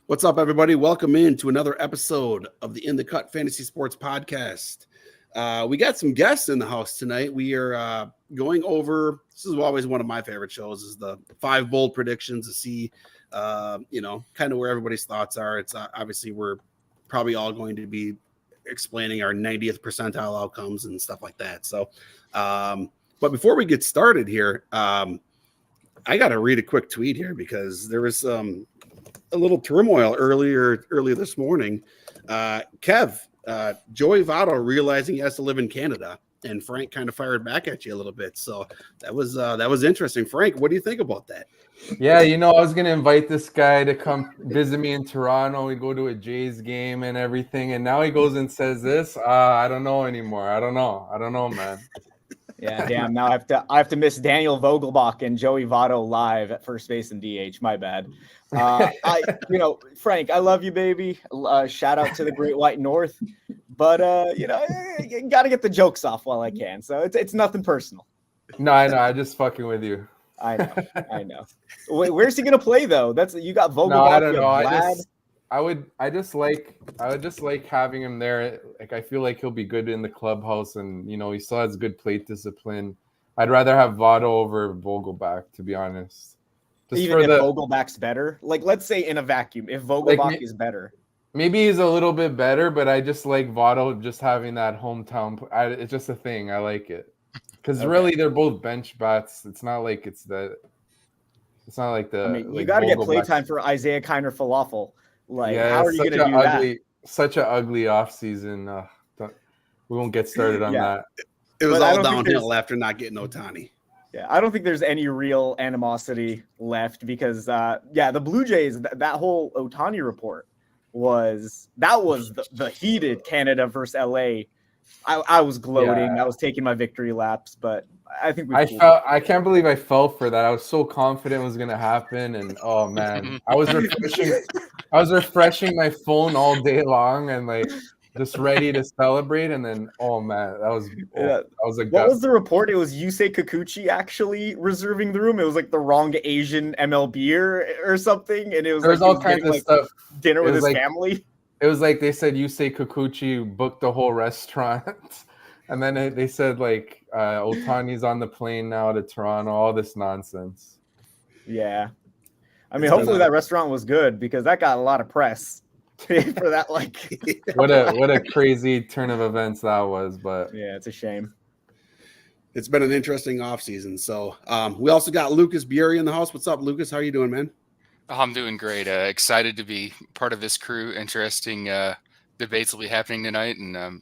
What's up, everybody? Welcome in to another episode of the In the Cut Fantasy Sports Podcast. We got some guests in the house tonight. We are going over, this is always one of my favorite shows, is the 5 bold predictions to see, kind of where everybody's thoughts are. It's obviously we're probably all going to be explaining our 90th percentile outcomes and stuff like that. So, but before we get started here, I got to read a quick tweet here because there was a little turmoil earlier this morning. Kev, Joey Votto realizing he has to live in Canada, and Frank kind of fired back at you a little bit. So that was interesting. Frank, what do you think about that? Yeah, I was going to invite this guy to come visit me in Toronto. We go to a Jays game and everything, and now he goes and says this. I don't know anymore. I don't know, man. Yeah, damn. Now I have to miss Daniel Vogelbach and Joey Votto live at first base and DH. My bad. Frank, I love you, baby. Shout out to the Great White North, but you got to get the jokes off while I can. So it's nothing personal. No, I know. I'm just fucking with you. I know. Wait, where's he gonna play though? You got Vogelbach. No, I don't know. I would just like having him there. Like, I feel like he'll be good in the clubhouse, and he still has good plate discipline. I'd rather have Votto over Vogelbach, to be honest. Even if Vogelbach's better, like, let's say in a vacuum, if Vogelbach is better, maybe he's a little bit better. But I just like Votto just having that hometown. It's just a thing. I like it because really they're both bench bats. It's not like it's the. You got to get playtime for Isaiah Kiner Falafel. Like, how are you going to do that? Such an ugly offseason. We won't get started on that. It was all downhill after not getting Ohtani. Yeah, I don't think there's any real animosity left because, the Blue Jays, that whole Ohtani report was the heated Canada versus LA. I was gloating. Yeah. I was taking my victory laps, but I think I can't believe I fell for that. I was so confident it was going to happen, and oh man, I was refreshing my phone all day long and like just ready to celebrate, and then oh man, that was a gut. What was the report? It was Yusei Kikuchi actually reserving the room. It was like the wrong Asian MLB or something, and it was there's all kinds of stuff. Dinner with his family. It was like they said Yusei Kikuchi booked the whole restaurant. And then they said, like, Ohtani's on the plane now to Toronto, all this nonsense. Yeah. I mean, hopefully that restaurant was good because that got a lot of press for that. Like, what a crazy turn of events that was. But yeah, it's a shame. It's been an interesting offseason. So we also got Lucas Bury in the house. What's up, Lucas? How are you doing, man? I'm doing great. Excited to be part of this crew. Interesting debates will be happening tonight, and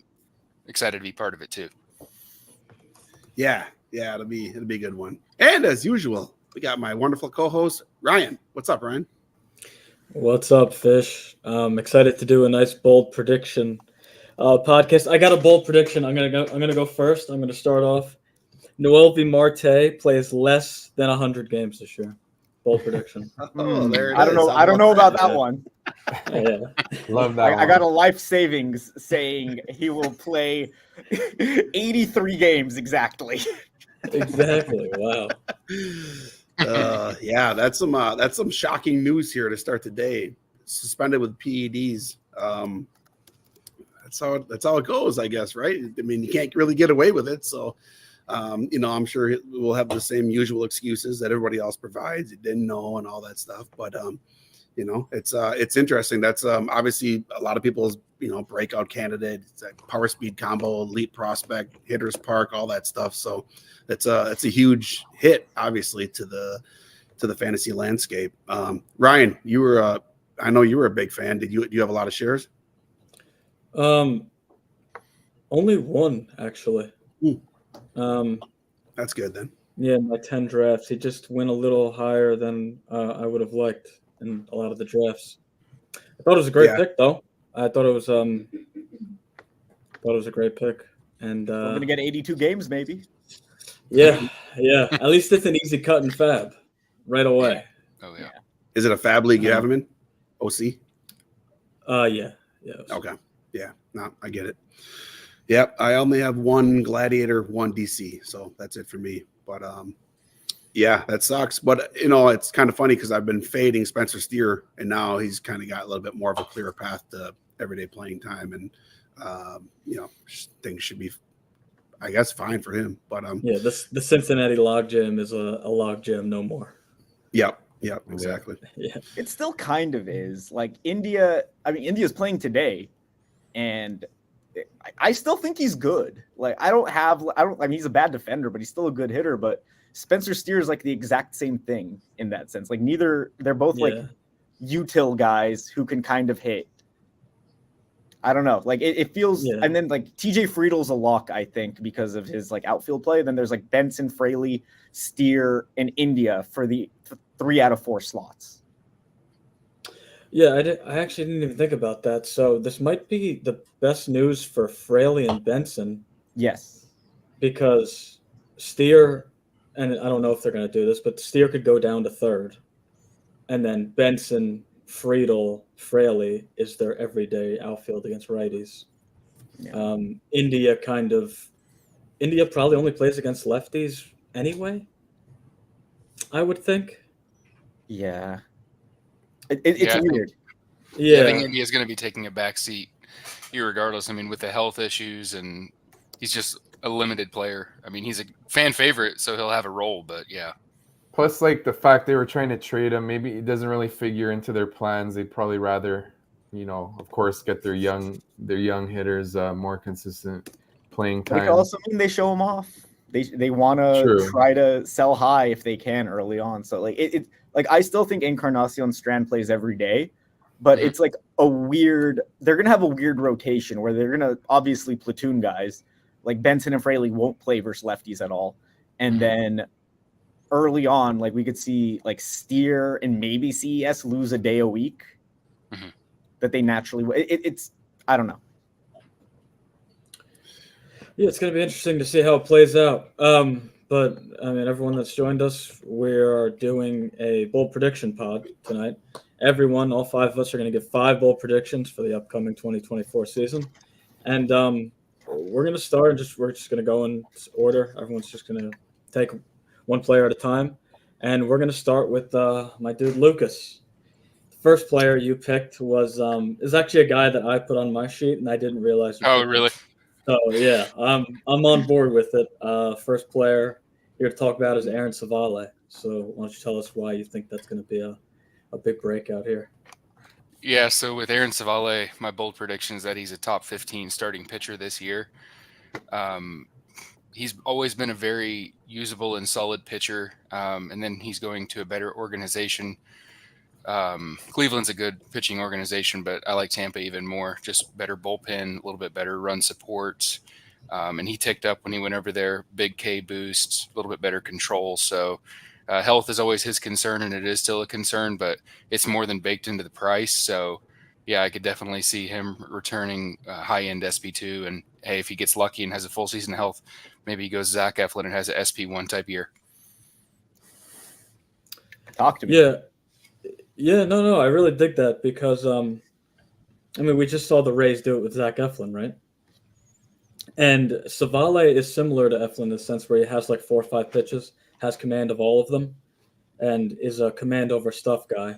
excited to be part of it too. Yeah, it'll be a good one. And as usual, we got my wonderful co-host Ryan. What's up, Ryan? What's up, Fish? Excited to do a nice bold prediction podcast. I got a bold prediction. I'm gonna go first. I'm gonna start off. Noelvi Marte plays less than 100 games this year. Bold prediction. There it is. I don't know about that one. Yeah. Love that. I got a life savings saying he will play 83 games exactly. Exactly. Wow. That's some shocking news here to start the day. Suspended with PEDs. That's how it goes, I guess, right? I mean, you can't really get away with it, so. I'm sure we'll have the same usual excuses that everybody else provides. You didn't know and all that stuff, but it's interesting. That's obviously a lot of people's breakout candidate. It's a power speed combo, elite prospect, hitters park, all that stuff. So it's a huge hit, obviously, to the fantasy landscape. Ryan, I know you were a big fan. Do you have a lot of shares? Only one actually. That's good then. Yeah, my 10 drafts. He just went a little higher than I would have liked in a lot of the drafts. I thought it was a great pick, though. I thought it was a great pick, and we're gonna get 82 games, maybe. Yeah. At least it's an easy cut and fab right away. Oh yeah. Is it a fab league you have him in? OC. Yeah. Okay. Yeah. No, I get it. Yep, I only have one Gladiator, one DC, so that's it for me. But Yeah, that sucks. But it's kind of funny because I've been fading Spencer Steer, and now he's kind of got a little bit more of a clearer path to everyday playing time, and things should be, I guess, fine for him. But Yeah, the Cincinnati logjam is a logjam no more. Yep, exactly. Yeah. It still kind of is. Like India's playing today, and I still think he's good. Like I mean, he's a bad defender, but he's still a good hitter. But Spencer Steer is like the exact same thing in that sense. Like they're both like util guys who can kind of hit. I don't know. Like it feels, and then like TJ Friedel's a lock, I think, because of his like outfield play. Then there's like Benson, Fraley, Steer, and India for the 3 out of 4 slots. Yeah, I actually didn't even think about that. So this might be the best news for Fraley and Benson. Yes, because Steer, and I don't know if they're going to do this, but Steer could go down to third, and then Benson, Friedel, Fraley is their everyday outfield against righties. Yeah. India probably only plays against lefties anyway, I would think. Yeah. It's weird. Yeah, I think India's going to be taking a back seat irregardless. I mean, with the health issues, and he's just a limited player. I mean, he's a fan favorite, so he'll have a role, but yeah. Plus, like the fact they were trying to trade him, maybe it doesn't really figure into their plans. They'd probably rather, of course, get their young hitters more consistent playing time. It could also mean they show them off. They want to try to sell high if they can early on. So like it like I still think Encarnacion Strand plays every day, but it's like a weird. They're gonna have a weird rotation where they're gonna obviously platoon guys like Benson and Fraley won't play versus lefties at all, and then early on, like we could see like Steer and maybe CES lose a day a week that they naturally. It's I don't know. Yeah, it's going to be interesting to see how it plays out. But I mean, everyone that's joined us, we are doing a bold prediction pod tonight. Everyone, all 5 of us, are going to give 5 bold predictions for the upcoming 2024 season, and we're going to start. We're just going to go in order. Everyone's just going to take one player at a time, and we're going to start with my dude Lucas. The first player you picked is actually a guy that I put on my sheet, and I didn't realize. Oh, really? So yeah, I'm on board with it. First player here to talk about is Aaron Savale. So why don't you tell us why you think that's going to be a big breakout here? Yeah, so with Aaron Savale, my bold prediction is that he's a top 15 starting pitcher this year. He's always been a very usable and solid pitcher, and then he's going to a better organization. Cleveland's a good pitching organization, but I like Tampa even more. Just better bullpen, a little bit better run support. And he ticked up when he went over there. Big K boost, a little bit better control. So health is always his concern, and it is still a concern, but it's more than baked into the price. So, yeah, I could definitely see him returning high-end SP2. And, hey, if he gets lucky and has a full season of health, maybe he goes Zach Eflin and has an SP1 type year. Talk to me. Yeah, no, I really dig that because, I mean, we just saw the Rays do it with Zach Eflin, right? And Savale is similar to Eflin in the sense where he has like 4 or 5 pitches, has command of all of them, and is a command over stuff guy.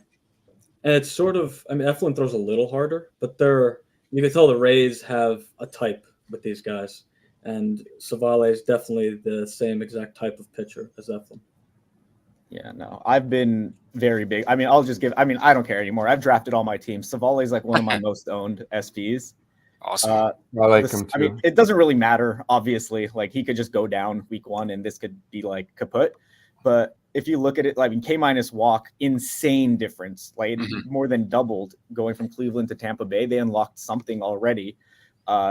And it's sort of, I mean, Eflin throws a little harder, but you can tell the Rays have a type with these guys. And Savale is definitely the same exact type of pitcher as Eflin. Yeah, no, I've been very big. I mean, I don't care anymore. I've drafted all my teams. Savale is like one of my most owned SPs. Awesome. I like him too. I mean, it doesn't really matter, obviously. Like he could just go down week 1 and this could be like kaput. But if you look at it, I mean, K- walk, insane difference. Like more than doubled going from Cleveland to Tampa Bay. They unlocked something already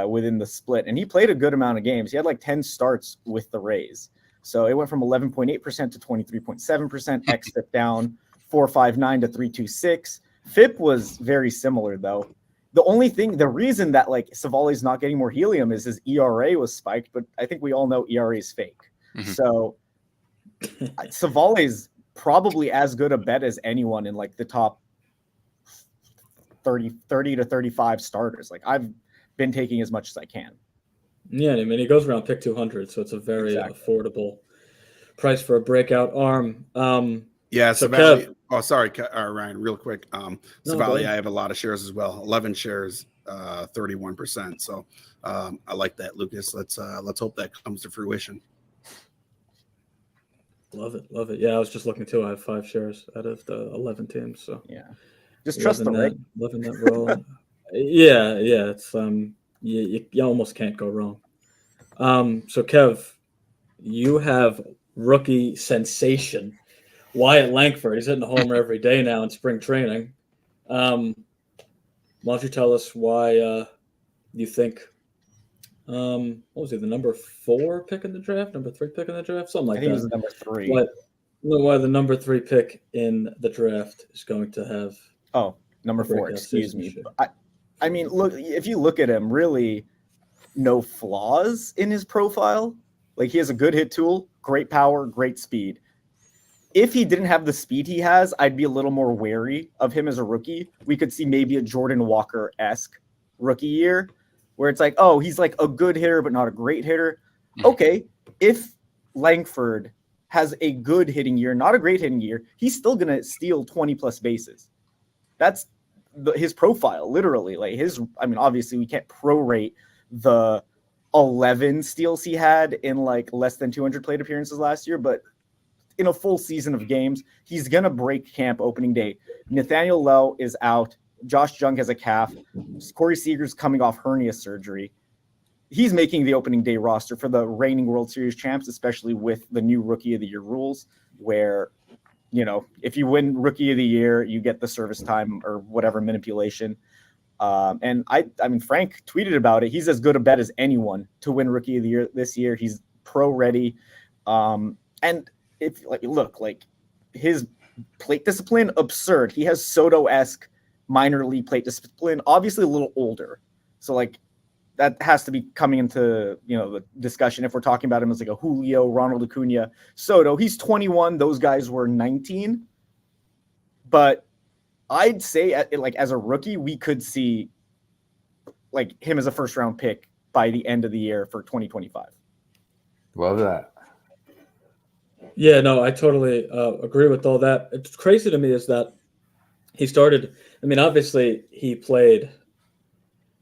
within the split. And he played a good amount of games. He had like 10 starts with the Rays. So it went from 11.8% to 23.7%. X-FIP down 4.59 to 3.26. FIP was very similar though. The reason that like Savale's not getting more helium is his ERA was spiked, but I think we all know ERA is fake. So Savale's probably as good a bet as anyone in like the top 30 to 35 starters. Like I've been taking as much as I can. Yeah, I mean, he goes around pick 200, so it's a very affordable price for a breakout arm. Yeah, So Savali. Kev, Oh, sorry, Ryan. Real quick. No, Savali, go ahead. I have a lot of shares as well. 11 shares, 31%. So I like that, Lucas. Let's hope that comes to fruition. Love it, love it. Yeah, I was just looking too. I have 5 shares out of the 11 teams, so Yeah. Just trust the loving rate. that, loving that roll. Yeah. It's you almost can't go wrong. So Kev, you have rookie sensation Wyatt Langford. He's hitting a homer every day now in spring training. Why don't you tell us why you think what was he, the number 4 pick in the draft, number 3 pick in the draft, something like I think it was that? number 3. Why the number 3 pick in the draft is going to have Number 4, breakout excuse season me. shit. I mean, look, if you look at him, really no flaws in his profile. Like, he has a good hit tool, great power, great speed. If he didn't have the speed he has, I'd be a little more wary of him as a rookie. We could see maybe a Jordan Walker-esque rookie year where it's like, oh, he's like a good hitter, but not a great hitter. Okay, if Langford has a good hitting year, not a great hitting year, he's still going to steal 20-plus bases. That's his profile, literally. Like obviously we can't prorate the 11 steals he had in like less than 200 plate appearances last year, but in a full season of games, he's going to break camp opening day. Nathaniel Lowe is out. Josh Jung has a calf. Corey Seager's coming off hernia surgery. He's making the opening day roster for the reigning World Series champs, especially with the new Rookie of the Year rules, where, if you win Rookie of the Year, you get the service time or whatever manipulation. And Frank tweeted about it. He's as good a bet as anyone to win Rookie of the Year this year. He's pro ready. And if look, his plate discipline, absurd. He has Soto-esque minor league plate discipline, obviously a little older. So that has to be coming into, the discussion if we're talking about him as like a Julio, Ronald Acuna, Soto. He's 21. Those guys were 19. But I'd say as a rookie, we could see him as a first round pick by the end of the year for 2025. Love that. Yeah, no, I totally agree with all that. It's crazy to me is that he started. Obviously he played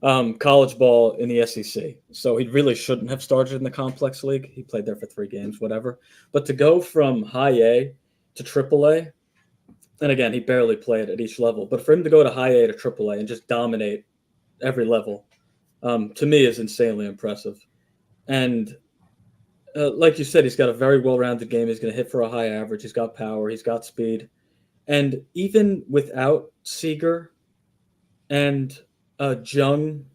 college ball in the SEC, so he really shouldn't have started in the complex league. He played there for 3 games, whatever. But to go from high A to triple A, and again, he barely played at each level, but for him to go to high A to triple A and just dominate every level, to me is insanely impressive. And like you said, he's got a very well-rounded game. He's going to hit for a high average. He's got power. He's got speed. And even without Seager and Jung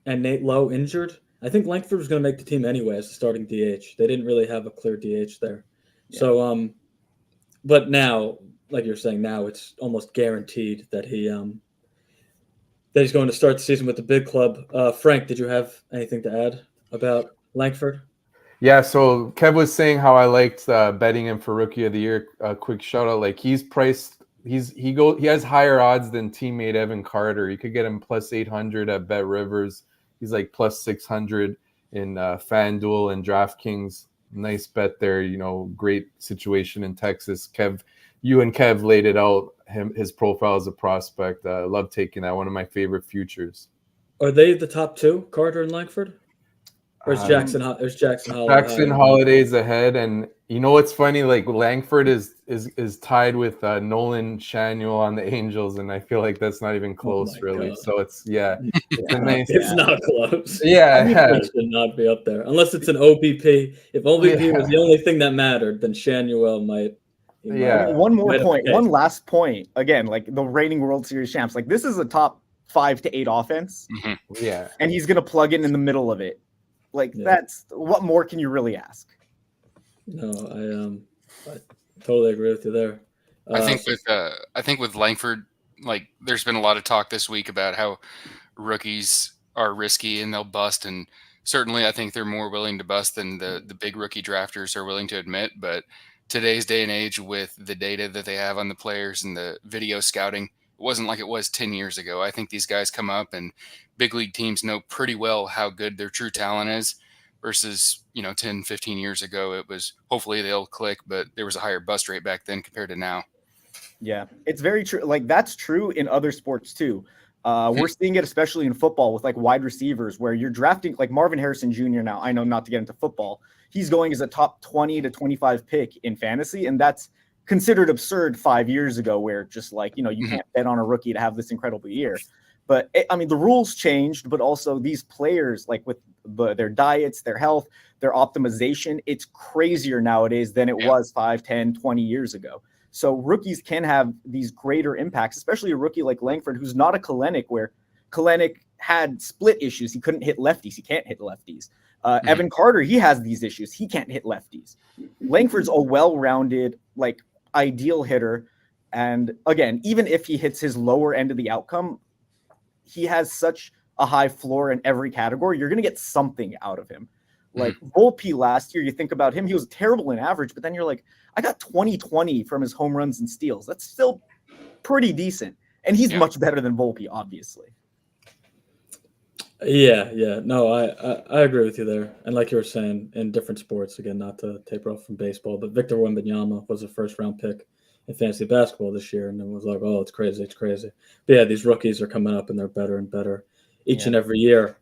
and Nate Lowe injured, I think Langford was going to make the team anyway as the starting DH. They didn't really have a clear DH there. Yeah. So, but now, like you're saying, now it's almost guaranteed that he's going to start the season with the big club. Frank, did you have anything to add about Langford? Yeah, so Kev was saying how I liked betting him for Rookie of the Year. Quick shout out, he's priced. He has higher odds than teammate Evan Carter. You could get him plus 800 at Bet Rivers. He's plus 600 in FanDuel and DraftKings. Nice bet there. Great situation in Texas. Kev, you and Kev laid it out. His profile as a prospect. Love taking that. One of my favorite futures. Are they the top 2, Carter and Langford? Or is Jackson Holiday? Jackson Holiday's ahead, and what's funny? Langford is tied with Nolan Shanuel on the Angels, and I feel like that's not even close, really. God. So it's it's not close. Yeah, it should not be up there unless it's an OBP. If OBP was the only thing that mattered, then Shanuel might. One more point. One last point. Again, the reigning World Series champs. This is a top 5 to 8 offense. Mm-hmm. Yeah, and he's gonna plug in the middle of it. That's what more can you really ask? No, I totally agree with you there. I think with Langford, there's been a lot of talk this week about how rookies are risky and they'll bust, and certainly I think they're more willing to bust than the big rookie drafters are willing to admit. But today's day and age, with the data that they have on the players and the video scouting, it wasn't like it was 10 years ago. I think these guys come up and big league teams know pretty well how good their true talent is. versus, 10, 15 years ago, it was hopefully they'll click, but there was a higher bust rate back then compared to now. Yeah, it's very true. Like that's true in other sports too. We're seeing it especially in football with like wide receivers where you're drafting like Marvin Harrison Jr. Now. I know not to get into football. He's going as a top 20 to 25 pick in fantasy. And that's considered absurd 5 years ago where just like, you can't bet on a rookie to have this incredible year. But I mean, the rules changed, but also these players, like with their diets, their health, their optimization, it's crazier nowadays than it was 5, 10, 20 years ago. So rookies can have these greater impacts, especially a rookie like Langford, who's not a Kalenic, where Kalenic had split issues. He couldn't hit lefties. He can't hit lefties. Evan Carter, he has these issues. He can't hit lefties. Langford's a well-rounded, like ideal hitter. And again, even if he hits his lower end of the outcome, he has such a high floor in every category. You're going to get something out of him. Like Volpe last year, you think about him, he was terrible in average, but then you're like, I got 20-20 from his home runs and steals. That's still pretty decent. And he's much better than Volpe, obviously. Yeah. No, I agree with you there. And like you were saying, in different sports, again, not to taper off from baseball, but Victor Wembanyama was a first-round pick in fantasy basketball this year, and it was like, oh, it's crazy. But yeah, these rookies are coming up, and they're better and better each and every year.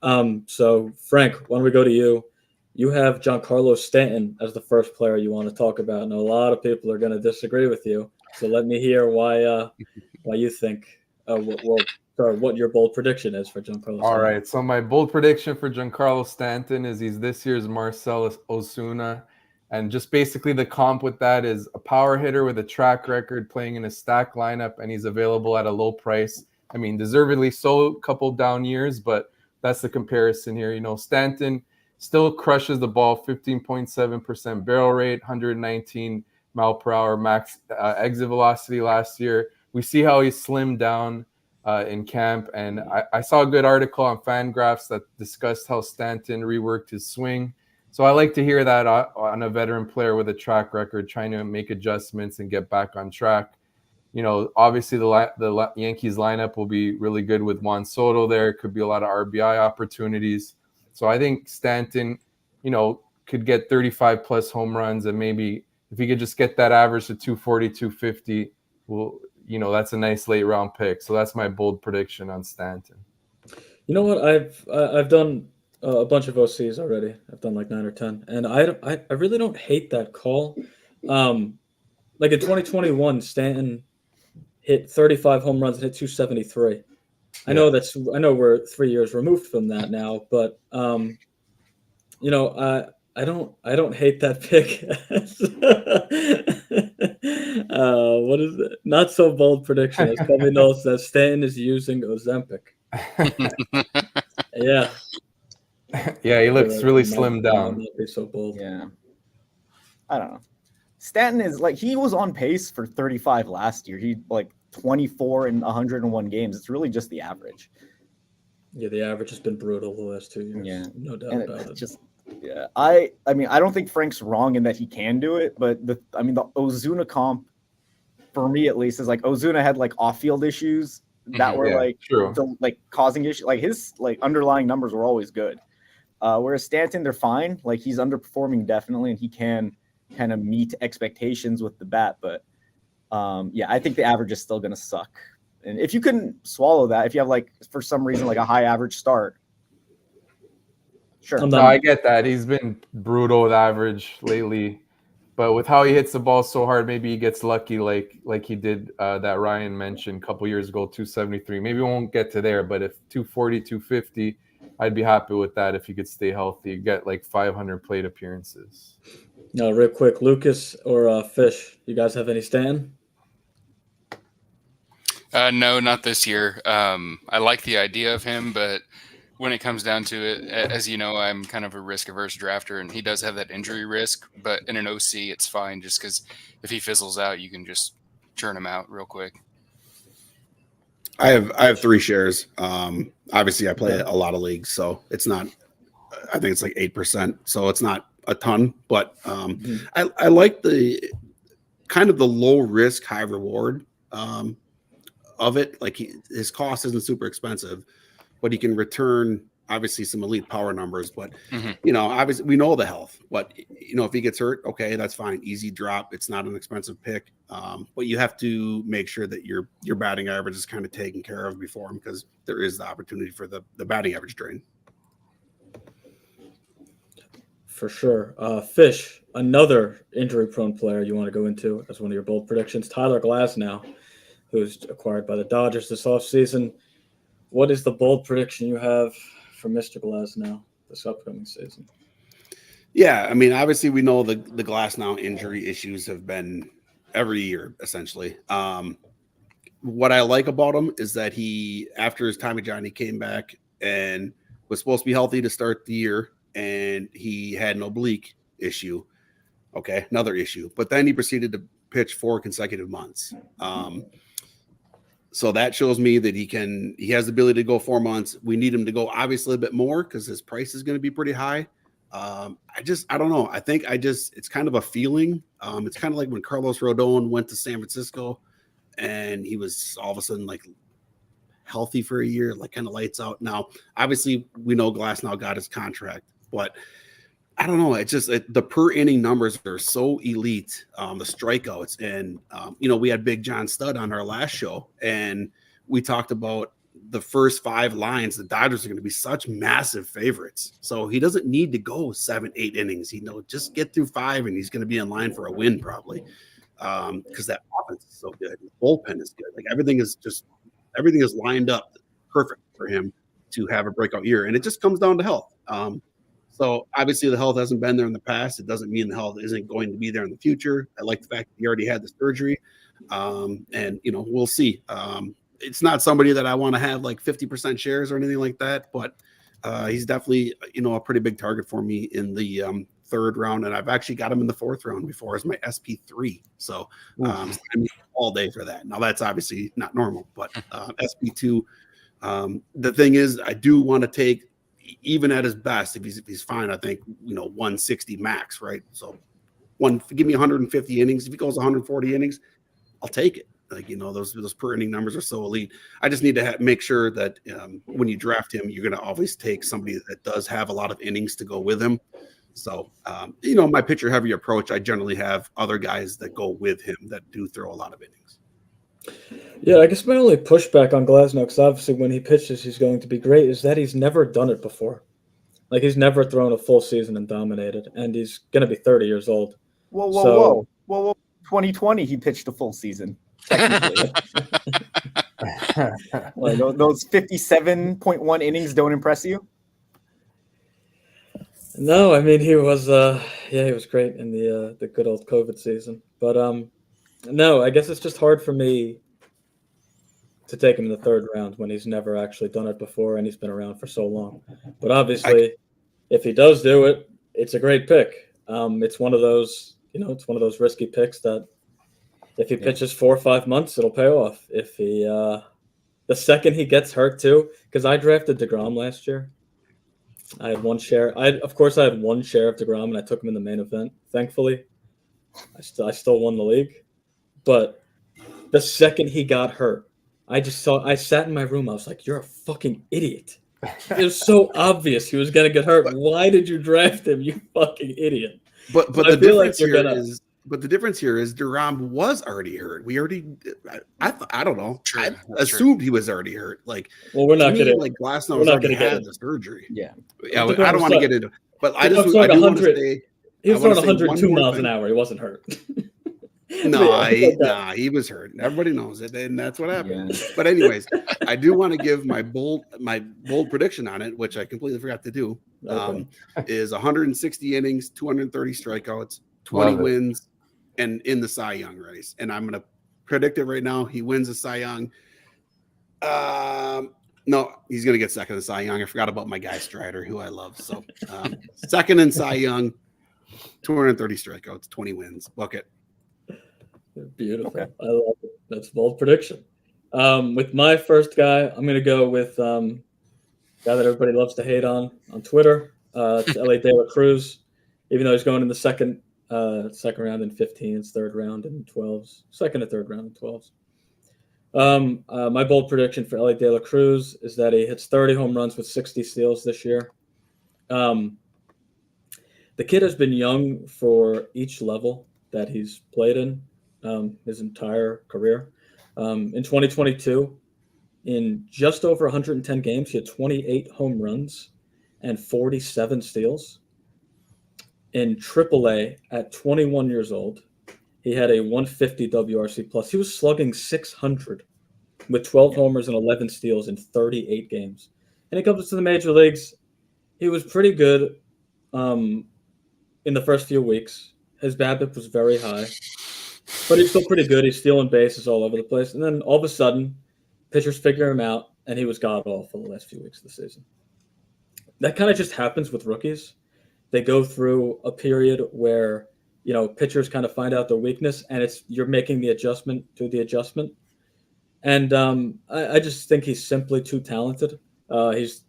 So, Frank, why don't we go to you? You have Giancarlo Stanton as the first player you want to talk about, and a lot of people are going to disagree with you. So let me hear why you think what your bold prediction is for Giancarlo Stanton. All right, so my bold prediction for Giancarlo Stanton is he's this year's Marcell Ozuna. And just basically the comp with that is a power hitter with a track record playing in a stacked lineup, and he's available at a low price. I mean, deservedly so, a couple down years, but that's the comparison here. Stanton still crushes the ball, 15.7% barrel rate, 119 mile per hour max exit velocity last year. We see how he slimmed down in camp, and I saw a good article on Fangraphs that discussed how Stanton reworked his swing. So I like to hear that on a veteran player with a track record trying to make adjustments and get back on track. Obviously the Yankees lineup will be really good with Juan Soto there. Could be a lot of RBI opportunities. So I think Stanton, could get 35 plus home runs, and maybe if he could just get that average to 240, 250, that's a nice late round pick. So that's my bold prediction on Stanton. You know what? I've done a bunch of OCs already. I've done like 9 or 10, and I really don't hate that call. Like in 2021, Stanton hit 35 home runs and hit 273. I know we're 3 years removed from that now, but I don't hate that pick. What is it? Not so bold prediction. As Kevin knows that Stanton is using Ozempic. Yeah. Yeah, he looks really slimmed down. Not be so bold. Yeah. I don't know. Stanton is like, he was on pace for 35 last year. He like 24 in 101 games. It's really just the average. Yeah, the average has been brutal the last 2 years. Yeah. No doubt And about it. just, yeah. I mean, I don't think Frank's wrong in that he can do it, but the Ozuna comp, for me at least, is like Ozuna had like off-field issues that were causing issues. Like his like underlying numbers were always good. Whereas Stanton, they're fine. Like he's underperforming definitely, and he can kind of meet expectations with the bat. But I think the average is still going to suck. And if you couldn't swallow that, if you have like for some reason like a high average start, sure. No, I get that. He's been brutal with average lately, but with how he hits the ball so hard, maybe he gets lucky like he did that Ryan mentioned a couple years ago, 273. Maybe we won't get to there, but if 240, 250, I'd be happy with that if he could stay healthy, get like 500 plate appearances. No, real quick, Lucas or Fish, you guys have any Stanton? No, not this year. I like the idea of him, but when it comes down to it, as you know, I'm kind of a risk-averse drafter, and he does have that injury risk. But in an OC, it's fine, just because if he fizzles out, you can just churn him out real quick. I have 3 shares. Obviously, I play a lot of leagues, so it's not. I think it's like 8%, so it's not a ton. But I like the kind of the low risk, high reward of it. Like his cost isn't super expensive, but he can return obviously some elite power numbers, but Mhm. obviously we know the health. But if he gets hurt, okay, that's fine. Easy drop. It's not an expensive pick. But you have to make sure that your batting average is kind of taken care of before him, because there is the opportunity for the batting average drain. For sure. Fish, another injury-prone player you want to go into as one of your bold predictions. Tyler Glasnow, who's acquired by the Dodgers this offseason. What is the bold prediction you have for Mr. Glasnow this upcoming season? Yeah, I mean, obviously we know the Glasnow injury issues have been every year, essentially. What I like about him is that he, after his Tommy John, he came back and was supposed to be healthy to start the year, and he had an oblique issue. Okay, another issue. But then he proceeded to pitch 4 consecutive months. So that shows me that he has the ability to go 4 months. We need him to go obviously a bit more because his price is going to be pretty high. I don't know. I think it's kind of a feeling. It's kind of like when Carlos Rodon went to San Francisco and he was all of a sudden like healthy for a year, like kind of lights out. Now, obviously we know Glasnow got his contract, but I don't know. It's just the per inning numbers are so elite. The strikeouts, and we had Big John Stud on our last show, and we talked about the first 5 lines. The Dodgers are going to be such massive favorites, so he doesn't need to go 7, 8 innings. Just get through 5, and he's going to be in line for a win probably, because that offense is so good. The bullpen is good. Like everything is lined up perfect for him to have a breakout year, and it just comes down to health. So obviously the health hasn't been there in the past. It doesn't mean the health isn't going to be there in the future. I like the fact that he already had the surgery. And we'll see. It's not somebody that I want to have like 50% shares or anything like that, but he's definitely, a pretty big target for me in the 3rd round. And I've actually got him in the 4th round before as my SP3. So I'm all day for that. Now that's obviously not normal, but SP2, the thing is, I do want to take, even at his best, if he's fine, I think 160 max, right? So give me 150 innings. If he goes 140 innings, I'll take it. Like those per inning numbers are so elite. I just need to make sure that when you draft him, you're going to always take somebody that does have a lot of innings to go with him. So my pitcher heavy approach, I generally have other guys that go with him that do throw a lot of innings. Yeah, I guess my only pushback on Glasnow, because obviously when he pitches, he's going to be great, is that he's never done it before. Like he's never thrown a full season and dominated, and he's going to be 30 years old. Whoa. 2020, he pitched a full season, technically. Like, those 57.1 innings don't impress you? No, I mean, he was great in the good old COVID season. But no, I guess it's just hard for me to take him in the 3rd round when he's never actually done it before and he's been around for so long. But obviously, if he does do it, it's a great pick. It's one of those, it's one of those risky picks that if he pitches 4 or 5 months, it'll pay off. If he, the second he gets hurt too, because I drafted DeGrom last year. I had 1 share. I had 1 share of DeGrom, and I took him in the main event. Thankfully, I still won the league. But the second he got hurt, I sat in my room. I was like, "You're a fucking idiot." It was so obvious he was gonna get hurt. Why did you draft him, you fucking idiot? But the difference here is DeGrom was already hurt. I don't know. True. I That's assumed he was already hurt. Like, well, we're not gonna like Glasnow was already had the surgery. Yeah. I don't want to get into. But I do want to say he was throwing 102 miles an hour. He wasn't hurt. No, he was hurt. Everybody knows it, and that's what happened. Yeah. But anyways, I do want to give my bold prediction on it, which I completely forgot to do. Is 160 innings, 230 strikeouts, 20 wins, and in the Cy Young race. And I'm going to predict it right now. He wins the Cy Young. No, he's going to get second in Cy Young. I forgot about my guy Strider, who I love. So second in Cy Young, 230 strikeouts, 20 wins. Book it. Beautiful. Okay. I love it. That's a bold prediction. With my first guy, I'm going to go with guy that everybody loves to hate on Twitter. It's LA De La Cruz. Even though he's going in the second round in 15s, 3rd round in 12s, 2nd and 3rd round in 12s. My bold prediction for Ellie De La Cruz is that he hits 30 home runs with 60 steals this year. The kid has been young for each level that he's played in his entire career. In 2022, in just over 110 games, he had 28 home runs and 47 steals. In AAA, at 21 years old, he had a 150 WRC plus. He was slugging 600 with 12 homers and 11 steals in 38 games. And he comes to the major leagues. He was pretty good in the first few weeks. His BABIP was very high, but he's still pretty good. He's stealing bases all over the place. And then all of a sudden, pitchers figure him out, and he was god-awful the last few weeks of the season. That kind of just happens with rookies. They go through a period where, pitchers kind of find out their weakness, and you're making the adjustment to the adjustment. And I just think he's simply too talented. He's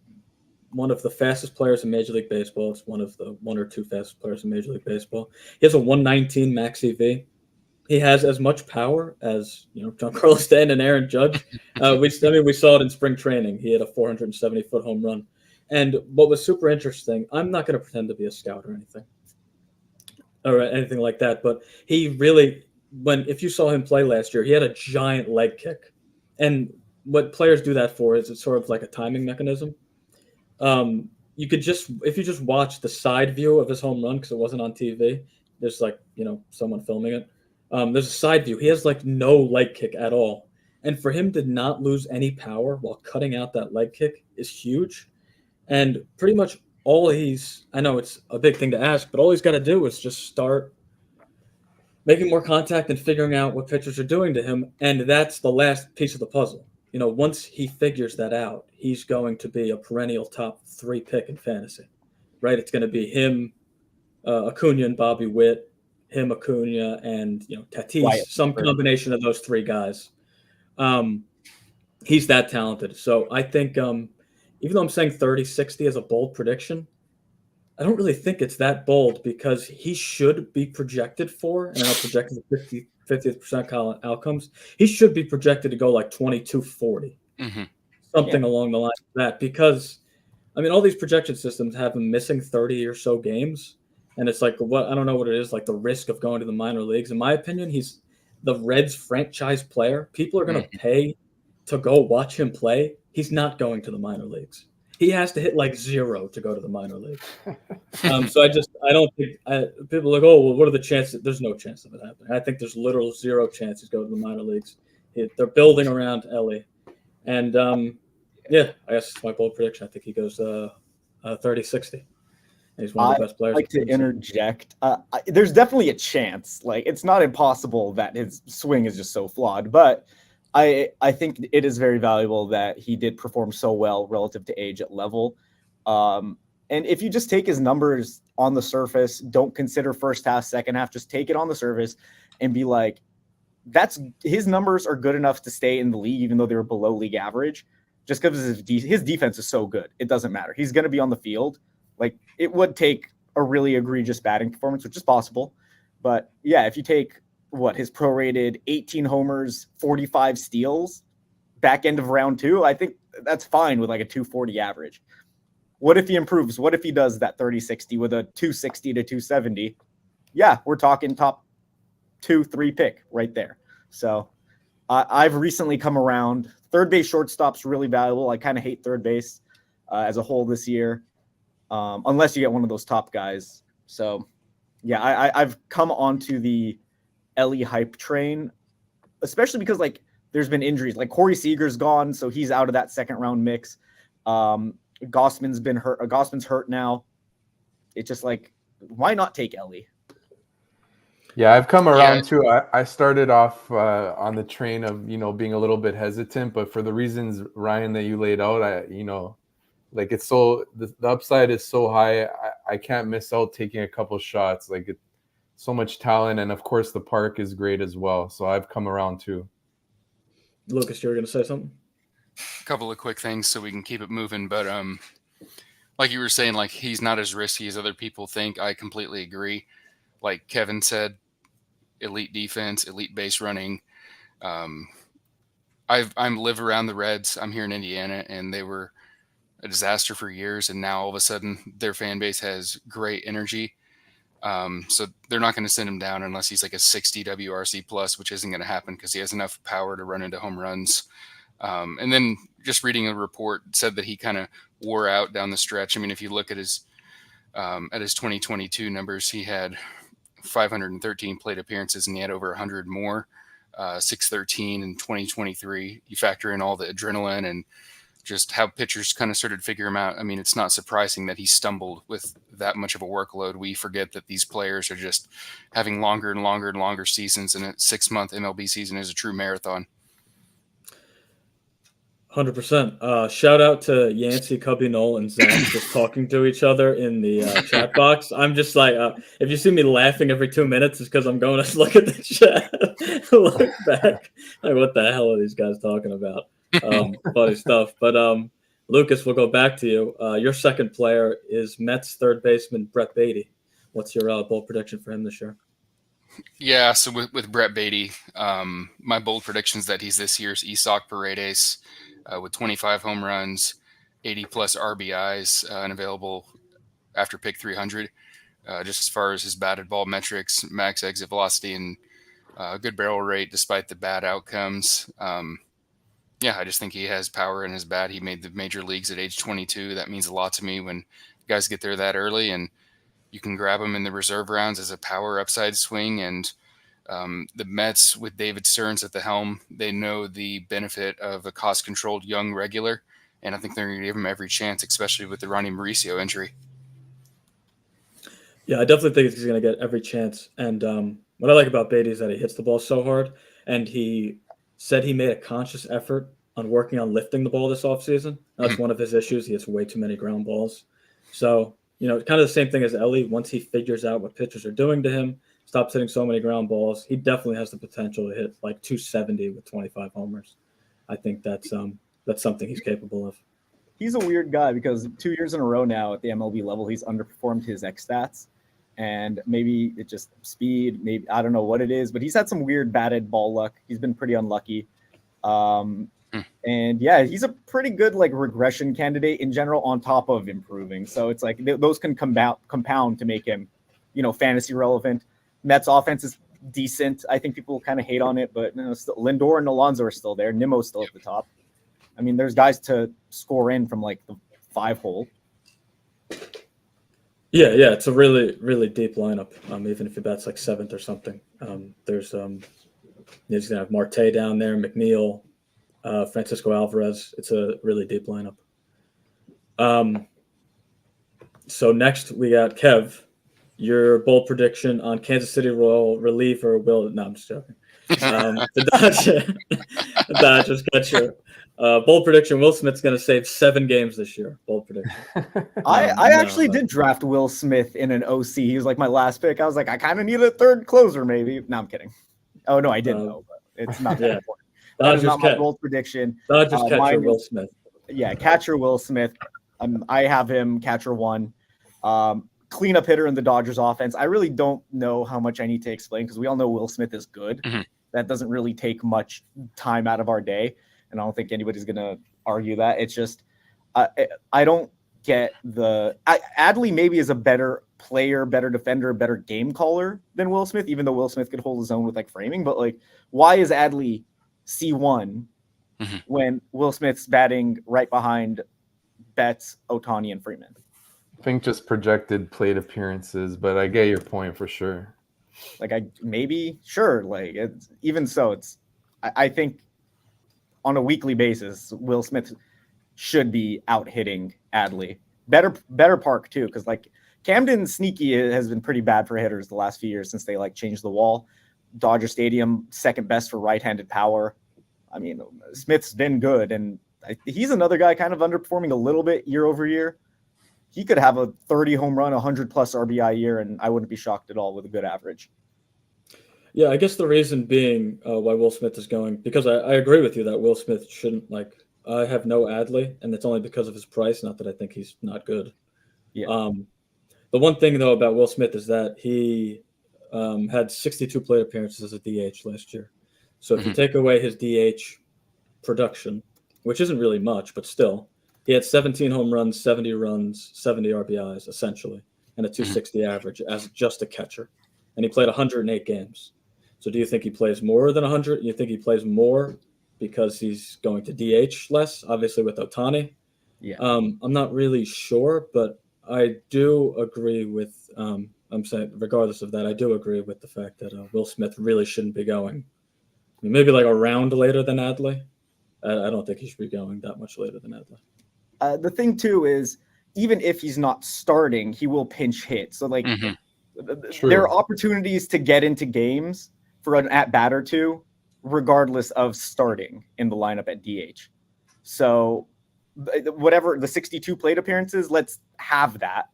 one of the fastest players in Major League Baseball. It's one of the one or two fastest players in Major League Baseball. He has a 119 max EV. He has as much power as Giancarlo Stanton and Aaron Judge. We saw it in spring training. He had a 470-foot home run. And what was super interesting, I'm not going to pretend to be a scout or anything like that, but he really, if you saw him play last year, he had a giant leg kick. And what players do that for is it's sort of like a timing mechanism. You could if you just watch the side view of his home run, because it wasn't on TV, there's someone filming it. There's a side view. He has no leg kick at all. And for him to not lose any power while cutting out that leg kick is huge. And pretty much I know it's a big thing to ask, but all he's got to do is just start making more contact and figuring out what pitchers are doing to him. And that's the last piece of the puzzle. Once he figures that out, he's going to be a perennial top 3 pick in fantasy, right? It's going to be him, Acuna and Bobby Witt, him, Acuna, and Tatis, Wyatt. some combination of those 3 guys. He's that talented. So I think even though I'm saying 30-60 as a bold prediction, I don't really think it's that bold because he should be projected for, and I'll project the 50th percentile outcomes. He should be projected to go 22-40, something along the lines of that. Because, all these projection systems have him missing 30 or so games, and it's I don't know what it is, the risk of going to the minor leagues. In my opinion, he's the Reds franchise player. People are going to pay to go watch him play. He's not going to the minor leagues. He has to hit 0 to go to the minor leagues. So I don't think people are like, oh, well, what are the chances? There's no chance of it happening. I think there's literal 0 chance he's going to the minor leagues. They're building around Ellie. And I guess it's my bold prediction. I think he goes 30-60. And he's one of the best players. I'd like to interject. There's definitely a chance. It's not impossible that his swing is just so flawed, but I think it is very valuable that he did perform so well relative to age at level. And if you just take his numbers on the surface, don't consider first half, second half, just take it on the surface and be his numbers are good enough to stay in the league, even though they were below league average, just because his defense is so good. It doesn't matter. He's going to be on the field. It would take a really egregious batting performance, which is possible. But yeah, if you take his prorated 18 homers, 45 steals, back end of round 2, I think that's fine with a 240 average. What if he improves? What if he does that 30-60 with a 260 to 270? Yeah, we're talking top 2-3 pick right there. So I've recently come around. Third base shortstop's really valuable. I kind of hate third base as a whole this year, unless you get one of those top guys. So yeah, I've come onto the Ellie hype train, especially because there's been injuries. Corey Seager's gone, so he's out of that second round mix. Gossman's been hurt. Gossman's hurt now. It's just why not take Ellie? Yeah, I've come around too. I started off on the train of being a little bit hesitant, but for the reasons, Ryan, that you laid out, it's so the upside is so high. I can't miss out taking a couple shots. So much talent, and of course the park is great as well. So I've come around too. Lucas, you were going to say something? A couple of quick things so we can keep it moving. But like you were saying, he's not as risky as other people think. I completely agree. Like Kevin said, elite defense, elite base running. I I'm live around the Reds. I'm here in Indiana, and they were a disaster for years, and now all of a sudden their fan base has great energy. So they're not going to send him down unless he's like a 60 WRC plus, which isn't going to happen because he has enough power to run into home runs. And then just reading a report said that he kind of wore out down the stretch. I mean, if you look at his 2022 numbers, he had 513 plate appearances and he had over 100 more, 613 in 2023. You factor in all the adrenaline and just how pitchers kind of started to figure him out. I mean, it's not surprising that he stumbled with that much of a workload. We forget that these players are just having longer and longer and longer seasons, and a 6-month MLB season is a true marathon. 100%. Shout out to Yancey, Cubby, Noel, and Zach just talking to each other in the chat box. I'm just like, if you see me laughing every 2 minutes, it's because I'm going to look at the chat, look back. Like, what the hell are these guys talking about? Funny stuff. But Lucas, we'll go back to you. Your second player is Mets third baseman Brett Beatty. What's your bold prediction for him this year? Yeah, so with Brett Beatty, my bold prediction is that he's this year's Isak Paredes with 25 home runs, 80 plus RBIs, and available after pick 300. Just as far as his batted ball metrics, max exit velocity, and good barrel rate despite the bad outcomes. Yeah, I just think he has power in his bat. He made the major leagues at age 22. That means a lot to me when guys get there that early, and you can grab him in the reserve rounds as a power upside swing. And the Mets with David Stearns at the helm, they know the benefit of a cost-controlled young regular, and I think they're going to give him every chance, especially with the Ronnie Mauricio injury. Yeah, I definitely think he's going to get every chance. And what I like about Beatty is that he hits the ball so hard, and he said he made a conscious effort on working on lifting the ball this offseason. That's one of his issues. He hits way too many ground balls. So, kind of the same thing as Ellie. Once he figures out what pitchers are doing to him, stops hitting so many ground balls, he definitely has the potential to hit like 270 with 25 homers. I think that's something he's capable of. He's a weird guy because 2 years in a row now at the MLB level, he's underperformed his X stats. And maybe it's just speed. Maybe I don't know what it is, but he's had some weird batted ball luck. He's been pretty unlucky. And yeah, he's a pretty good like regression candidate in general on top of improving. So it's like those can compound to make him, fantasy relevant. Mets offense is decent. I think people kind of hate on it, but still, Lindor and Alonso are still there. Nimmo's still at the top. I mean, there's guys to score in from like the 5-hole. Yeah, it's a really, really deep lineup. Even if your bat's like 7th or something, there's he's gonna have Marte down there, McNeil, Francisco Alvarez. It's a really deep lineup. So next we got Kev. Your bold prediction on Kansas City Royal reliever Will? No, I'm just joking. The Dodgers catcher. Bold prediction: Will Smith's going to save 7 games this year. Bold prediction. I actually did draft Will Smith in an OC. He was like my last pick. I was like, I kind of need a third closer, maybe. No, I'm kidding. Oh no, I didn't know, but it's not that important. That is not my bold prediction. Dodgers catcher Will Smith. Yeah, catcher Will Smith. I have him catcher 1. Cleanup hitter in the Dodgers offense. I really don't know how much I need to explain because we all know Will Smith is good. Mm-hmm. That doesn't really take much time out of our day. And I don't think anybody's going to argue that. It's just, I don't get Adley maybe is a better player, better defender, better game caller than Will Smith, even though Will Smith could hold his own with like framing. But like, why is Adley C1 when Will Smith's batting right behind Betts, Ohtani, and Freeman? I think just projected plate appearances, but I get your point for sure. Like sure. Like even so, I think on a weekly basis, Will Smith should be out hitting Adley. Better park too, because like Camden sneaky has been pretty bad for hitters the last few years since they like changed the wall. Dodger Stadium second best for right-handed power. I mean, Smith's been good, and he's another guy kind of underperforming a little bit year over year. He could have a 30 home run, 100 plus RBI year, and I wouldn't be shocked at all with a good average. Yeah, I guess the reason being why Will Smith is going, because I agree with you that Will Smith shouldn't I have no Adley, and it's only because of his price, not that I think he's not good. Yeah. The one thing though about Will Smith is that he had 62 plate appearances as a DH last year. So if you take away his DH production, which isn't really much, but still, he had 17 home runs, 70 runs, 70 RBIs, essentially, and a 260 average as just a catcher. And he played 108 games. So do you think he plays more than 100? You think he plays more because he's going to DH less, obviously with Ohtani? Yeah. I'm not really sure, but I do agree with I'm saying, regardless of that, I do agree with the fact that Will Smith really shouldn't be going. I mean, maybe like a round later than Adley. I don't think he should be going that much later than Adley. The thing too is, even if he's not starting, he will pinch hit. So like, there are opportunities to get into games for an at bat or two, regardless of starting in the lineup at DH. So whatever the 62 plate appearances, let's have that.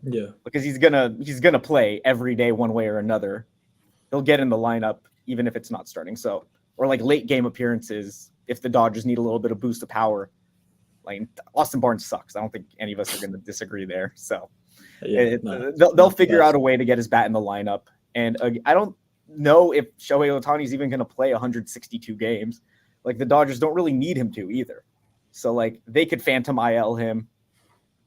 Yeah, because he's gonna play every day one way or another. He'll get in the lineup even if it's not starting. So, or like late game appearances if the Dodgers need a little bit of boost of power. Like Austin Barnes sucks. I don't think any of us are going to disagree there. So they'll figure out a way to get his bat in the lineup. And I don't know if Shohei Ohtani is even going to play 162 games. Like the Dodgers don't really need him to either. So like they could phantom IL him.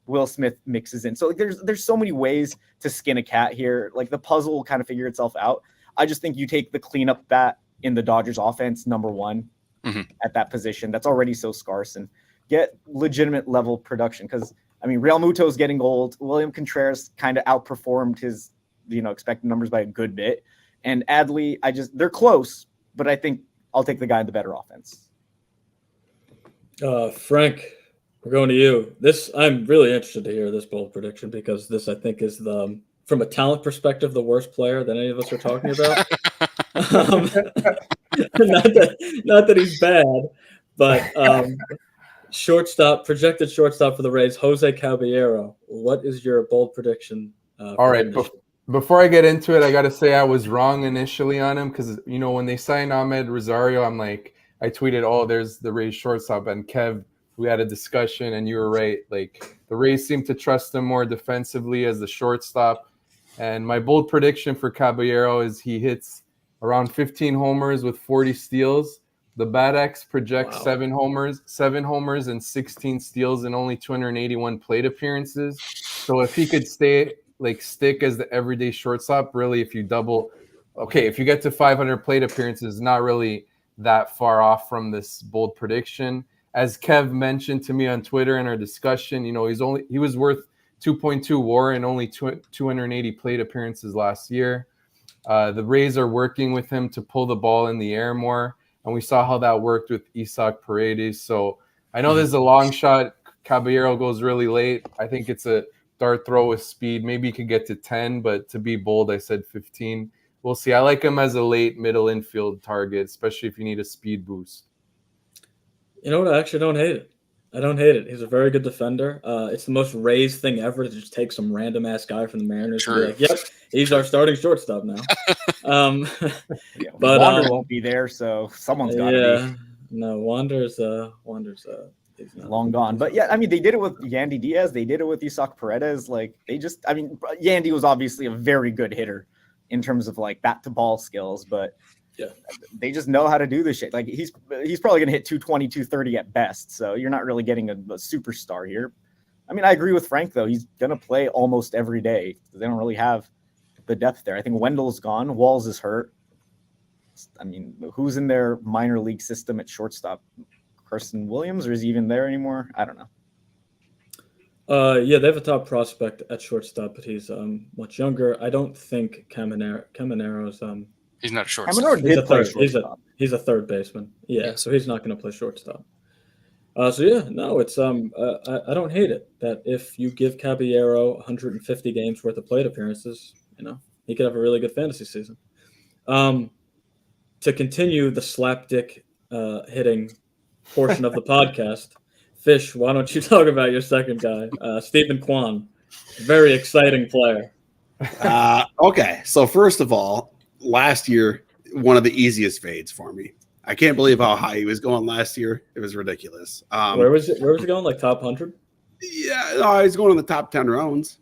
Will Smith mixes in. So like, there's so many ways to skin a cat here. Like the puzzle will kind of figure itself out. I just think you take the cleanup bat in the Dodgers offense, number one, at that position. That's already so scarce, and get legitimate level production. Because I mean, Real Muto's getting old. William Contreras kind of outperformed his, expected numbers by a good bit. And Adley, they're close, but I think I'll take the guy in the better offense. Frank, we're going to you. I'm really interested to hear this bold prediction because this, I think, is from a talent perspective, the worst player that any of us are talking about. Not that he's bad, but projected shortstop for the Rays, Jose Caballero. What is your bold prediction? All right. Before I get into it, I got to say I was wrong initially on him because, when they signed Ahmed Rosario, I tweeted, oh, there's the Rays shortstop. And Kev, we had a discussion and you were right. Like the Rays seem to trust him more defensively as the shortstop. And my bold prediction for Caballero is he hits around 15 homers with 40 steals. The BATX projects 7 homers and 16 steals in only 281 plate appearances. So if he could stick as the everyday shortstop, really, if you get to 500 plate appearances, not really that far off from this bold prediction. As Kev mentioned to me on Twitter in our discussion, he was worth 2.2 WAR in only 280 plate appearances last year. The Rays are working with him to pull the ball in the air more, and we saw how that worked with Isaac Paredes. So I know this is a long shot. Caballero goes really late. I think it's a dart throw with speed. Maybe he could get to 10, but to be bold, I said 15. We'll see. I like him as a late middle infield target, especially if you need a speed boost. You know what? I actually don't hate it. I don't hate it. He's a very good defender. It's the most Rays thing ever to just take some random ass guy from the Mariners and be like, "Yep, he's our starting shortstop now." But Wander won't be there, so someone's got to be. No, Wander's he's long gone. But yeah, I mean, they did it with Yandy Diaz. They did it with Isaac Paredes. Like Yandy was obviously a very good hitter in terms of like bat to ball skills, but they just know how to do this shit. Like he's probably going to hit 220, 230 at best. So you're not really getting a superstar here. I mean, I agree with Frank though. He's going to play almost every day. They don't really have the depth there. I think Wendell's gone. Walls is hurt. I mean, who's in their minor league system at shortstop? Carson Williams, or is he even there anymore? I don't know. They have a top prospect at shortstop, but he's much younger. I don't think Camanero's he's not a shortstop. He's a third baseman. Yeah, so he's not going to play shortstop. It's I don't hate it that if you give Caballero 150 games worth of plate appearances, he could have a really good fantasy season. To continue the slapdick hitting portion of the podcast, Fish, why don't you talk about your second guy, Stephen Kwan, very exciting player. Okay, so first of all, last year, one of the easiest fades for me. I can't believe how high he was going last year. It was ridiculous. Where was it going? Like top 100? Yeah, no, he's going in the top 10 rounds.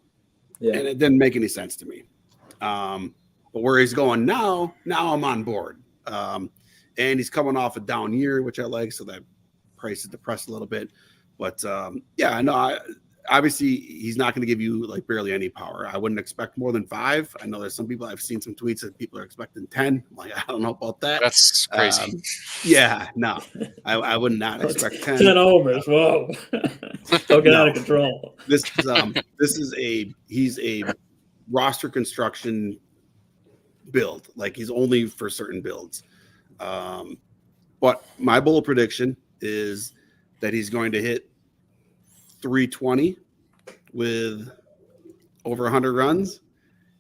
Yeah, and it didn't make any sense to me. But where he's going now I'm on board. and he's coming off a down year, which I like. So that price is depressed a little bit. But yeah, no, obviously he's not going to give you like barely any power. I wouldn't expect more than 5. I know there's some people, I've seen some tweets that people are expecting 10. I'm like, I don't know about that. That's crazy. Yeah, no, I would not expect 10. 10 homers. Whoa. Don't get out of control. He's a roster construction build. Like he's only for certain builds. But my bold prediction is that he's going to hit 320 with over 100 runs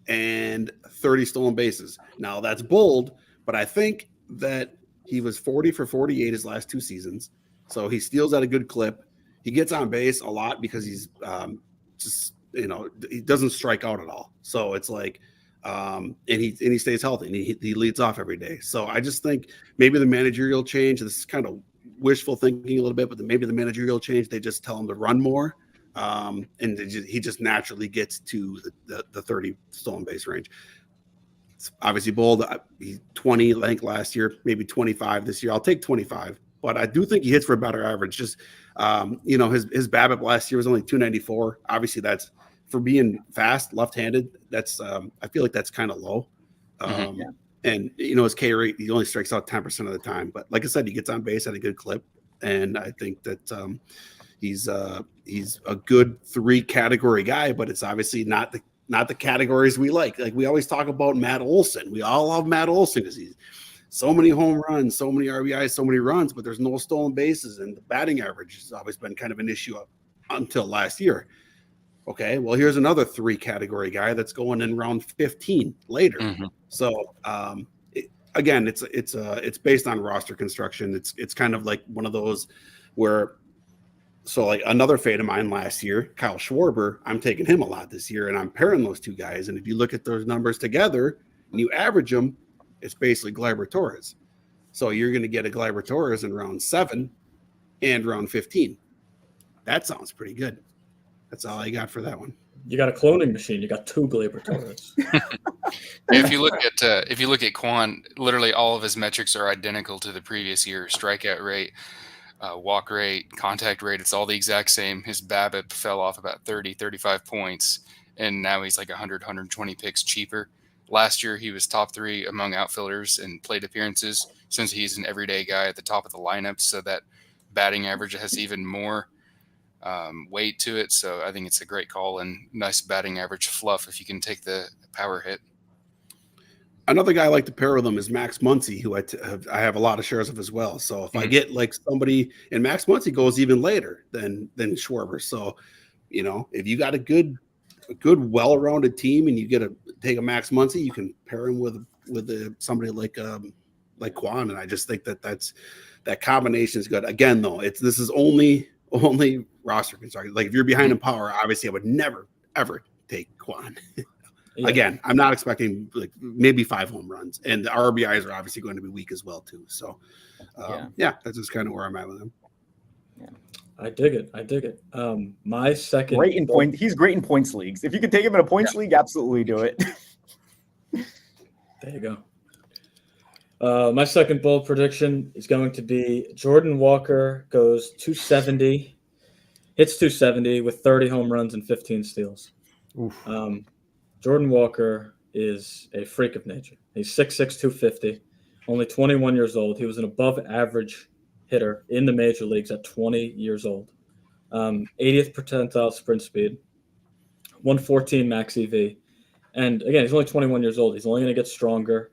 and 30 stolen bases. Now that's bold, but I think that he was 40 for 48 his last 2 seasons. So he steals at a good clip. He gets on base a lot because he's he doesn't strike out at all. So it's like, and he stays healthy and he leads off every day. So I just think maybe the managerial change, this is kind of wishful thinking a little bit, but maybe the managerial change, they just tell him to run more. And he just naturally gets to the 30 stolen base range. It's obviously bold. He's 20, I think, last year, maybe 25 this year. I'll take 25, but I do think he hits for a better average. Just, his BABIP last year was only 294. Obviously, that's for being fast, left-handed. That's I feel like that's kind of low. And his K rate, he only strikes out 10% of the time. But like I said, he gets on base at a good clip, and I think that he's a good 3 category guy. But it's obviously not the categories we like. Like we always talk about Matt Olson. We all love Matt Olson because he's so many home runs, so many RBIs, so many runs, but there's no stolen bases, and the batting average has always been kind of an issue up until last year. Okay, well, here's another 3 category guy that's going in round 15 later. So again, it's based on roster construction. It's kind of like one of those where, so like another fade of mine last year, Kyle Schwarber, I'm taking him a lot this year, and I'm pairing those 2 guys. And if you look at those numbers together and you average them, it's basically Gleyber Torres. So you're going to get a Gleyber Torres in round 7 and round 15. That sounds pretty good. That's all I got for that one. You got a cloning machine. You got 2 Gleyber Torres. If you look at Quan, literally all of his metrics are identical to the previous year. Strikeout rate, walk rate, contact rate, it's all the exact same. His BABIP fell off about 35 points, and now he's like 120 picks cheaper. Last year, he was top 3 among outfielders in plate appearances, since he's an everyday guy at the top of the lineup, so that batting average has even more weight to it. So I think it's a great call and nice batting average fluff if you can take the power hit. Another guy I like to pair with him is Max Muncy, who I have a lot of shares of as well. So if I get like somebody, and Max Muncy goes even later than Schwarber. So, if you got a good well-rounded team and you take a Max Muncy, you can pair him with somebody like Quan. And I just think that combination is good. Again, though, this is only roster construction. Like if you're behind in power, obviously I would never ever take Quan. Yeah. Again, I'm not expecting like maybe 5 home runs, and the RBIs are obviously going to be weak as well too. So, that's just kind of where I'm at with him. Yeah, I dig it. My second he's great in points leagues. If you could take him in a points league, absolutely do it. There you go. My second bold prediction is going to be Jordan Walker goes 270, hits 270 with 30 home runs and 15 steals. Jordan Walker is a freak of nature. He's 6'6", 250, only 21 years old. He was an above-average hitter in the major leagues at 20 years old. 80th percentile sprint speed, 114 max EV. And again, he's only 21 years old. He's only going to get stronger.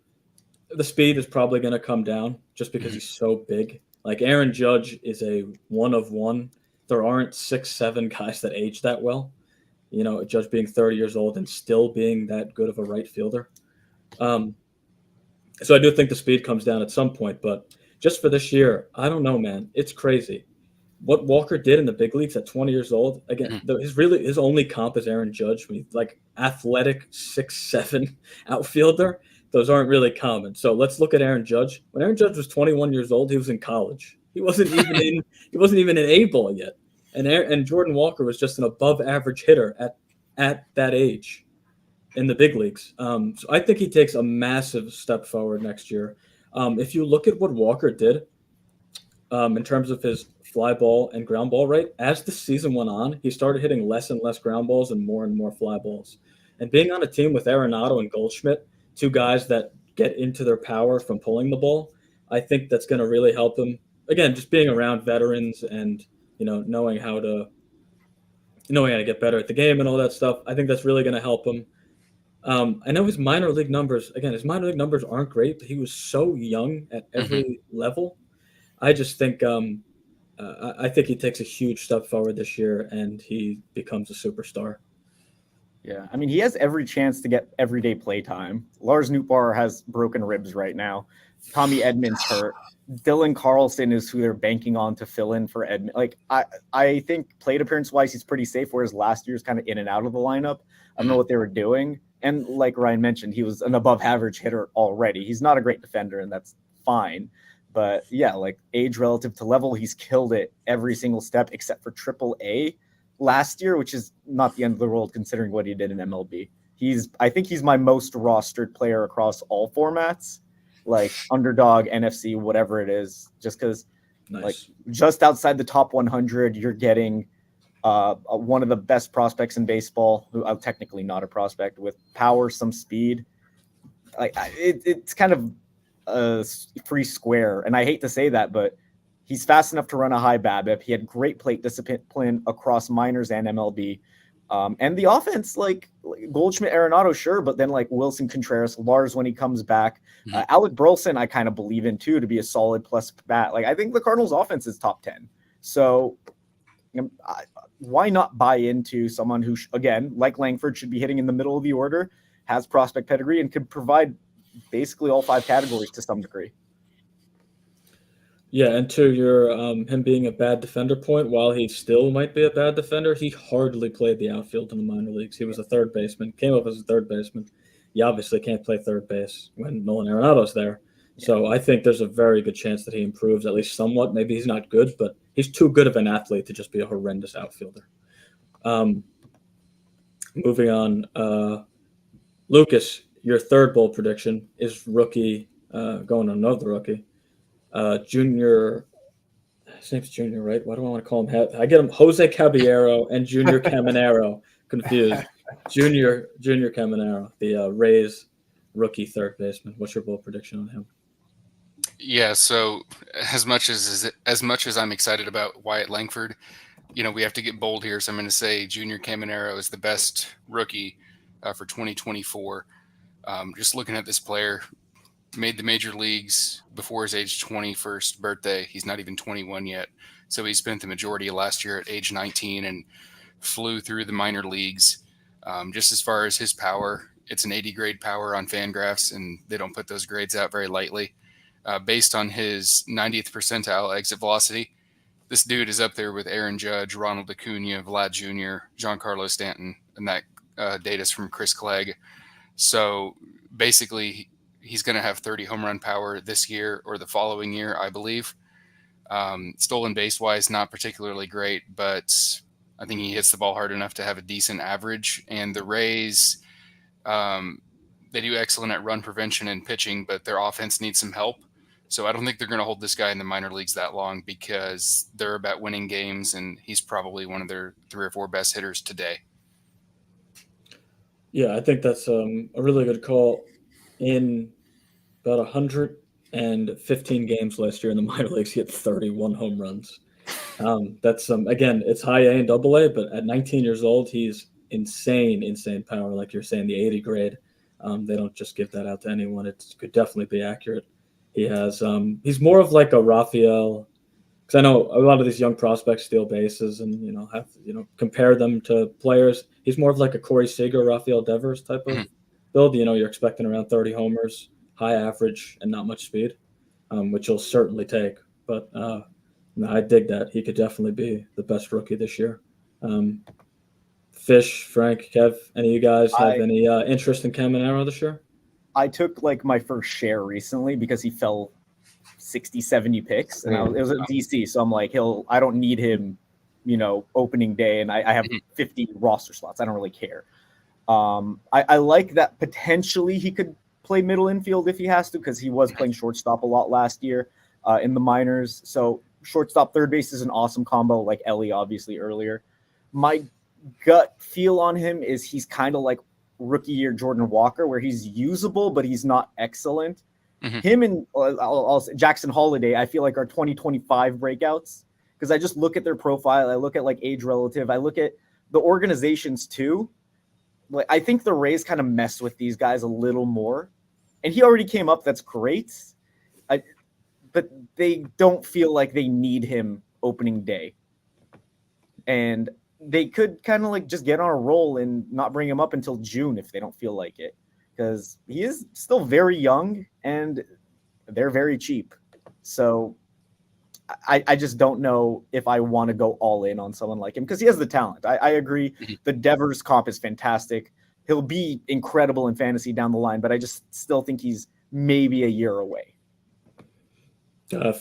The speed is probably going to come down just because he's so big. Like Aaron Judge is a one of one. There aren't 6'7" guys that age that well. Judge being 30 years old and still being that good of a right fielder. So I do think the speed comes down at some point, but just for this year, I don't know, man. It's crazy. What Walker did in the big leagues at 20 years old, again, his only comp is Aaron Judge. Like athletic 6'7" outfielder, those aren't really common. So let's look at Aaron Judge. When Aaron Judge was 21 years old, he was in college. He wasn't even in A-ball yet. And Jordan Walker was just an above-average hitter at that age in the big leagues. So I think he takes a massive step forward next year. If you look at what Walker did in terms of his fly ball and ground ball rate, as the season went on, he started hitting less and less ground balls and more fly balls. And being on a team with Arenado and Goldschmidt, two guys that get into their power from pulling the ball, I think that's going to really help him. Again, just being around veterans and knowing how to get better at the game and all that stuff, I think that's really going to help him. I know his minor league numbers aren't great, but he was so young at every level. I just think I think he takes a huge step forward this year and he becomes a superstar. Yeah, I mean, he has every chance to get everyday play time. Lars Nootbaar has broken ribs right now. Tommy Edmonds hurt. Dylan Carlson is who they're banking on to fill in for Edmund. Like, I think plate appearance wise, he's pretty safe, whereas last year's kind of in and out of the lineup. I don't know what they were doing. And like Ryan mentioned, he was an above average hitter already. He's not a great defender, and that's fine. But yeah, like age relative to level, he's killed it every single step except for AAA last year, which is not the end of the world considering what he did in MLB. I think he's my most rostered player across all formats, like underdog, NFC, whatever it is, just because like just outside the top 100, you're getting one of the best prospects in baseball, who I'm technically not a prospect, with power, some speed. Like it's kind of a free square. And I hate to say that, but he's fast enough to run a high BABIP. He had great plate discipline across minors and MLB. And the offense, like Goldschmidt, Arenado, sure, but then like Wilson Contreras, Lars when he comes back, Alec Burleson, I kind of believe in too, to be a solid plus bat. Like I think the Cardinals' offense is top 10. So why not buy into someone who, again, like Langford, should be hitting in the middle of the order, has prospect pedigree, and could provide basically all 5 categories to some degree. Yeah, and to your him being a bad defender point, while he still might be a bad defender, he hardly played the outfield in the minor leagues. He was a third baseman, came up as a third baseman. You obviously can't play third base when Nolan Arenado's there. So I think there's a very good chance that he improves at least somewhat. Maybe he's not good, but he's too good of an athlete to just be a horrendous outfielder. Moving on, Lucas, your third bold prediction is rookie, going on another rookie. Junior, his name's Junior, right? Why do I want to call him? I get him Jose Caballero and Junior Caminero confused. Junior Caminero, the Rays rookie third baseman. What's your bold prediction on him? Yeah, so as much as I'm excited about Wyatt Langford, we have to get bold here. So I'm going to say Junior Caminero is the best rookie for 2024. Just looking at this player, made the major leagues before his age 21st birthday. He's not even 21 yet. So he spent the majority of last year at age 19 and flew through the minor leagues. Just as far as his power, it's an 80 grade power on Fangraphs, and they don't put those grades out very lightly. Based on his 90th percentile exit velocity, this dude is up there with Aaron Judge, Ronald Acuna, Vlad Jr., Giancarlo Stanton, and that data is from Chris Clegg. So basically, he's going to have 30 home run power this year or the following year, I believe. Stolen base wise, not particularly great, but I think he hits the ball hard enough to have a decent average. And the Rays, they do excellent at run prevention and pitching, but their offense needs some help. So I don't think they're going to hold this guy in the minor leagues that long because they're about winning games, and he's probably one of their 3 or 4 best hitters today. Yeah, I think that's a really good call. In about 115 games last year in the minor leagues, he had 31 home runs. That's again, it's high A and double A, but at 19 years old, he's insane power. Like you're saying, the 80 grade. They don't just give that out to anyone. It could definitely be accurate. He has he's more of like a Rafael, because I know a lot of these young prospects steal bases and have compare them to players. He's more of like a Corey Seager, Rafael Devers type of build. You're expecting around 30 homers, high average, and not much speed, which you'll certainly take. But I dig that. He could definitely be the best rookie this year. Fish, Frank, Kev, any of you guys have any interest in Caminero this year? I took like my first share recently because he fell 60, 70 picks, and it was at DC. So I'm like, I don't need him, opening day, and I have 50 roster slots. I don't really care. I like that potentially he could play middle infield if he has to, because he was playing shortstop a lot last year in the minors. So shortstop, third base is an awesome combo, like Ellie obviously earlier. My gut feel on him is he's kind of like rookie year Jordan Walker, where he's usable, but he's not excellent. Him and Jackson Holiday, I feel like are 2025 breakouts, because I just look at their profile. I look at like age relative. I look at the organizations too. Like, I think the Rays kind of mess with these guys a little more, and he already came up. That's great. But they don't feel like they need him opening day. And they could kind of like just get on a roll and not bring him up until June if they don't feel like it, because he is still very young and they're very cheap. So I just don't know if I want to go all in on someone like him, because he has the talent. I agree. The Devers comp is fantastic. He'll be incredible in fantasy down the line, but I just still think he's maybe a year away.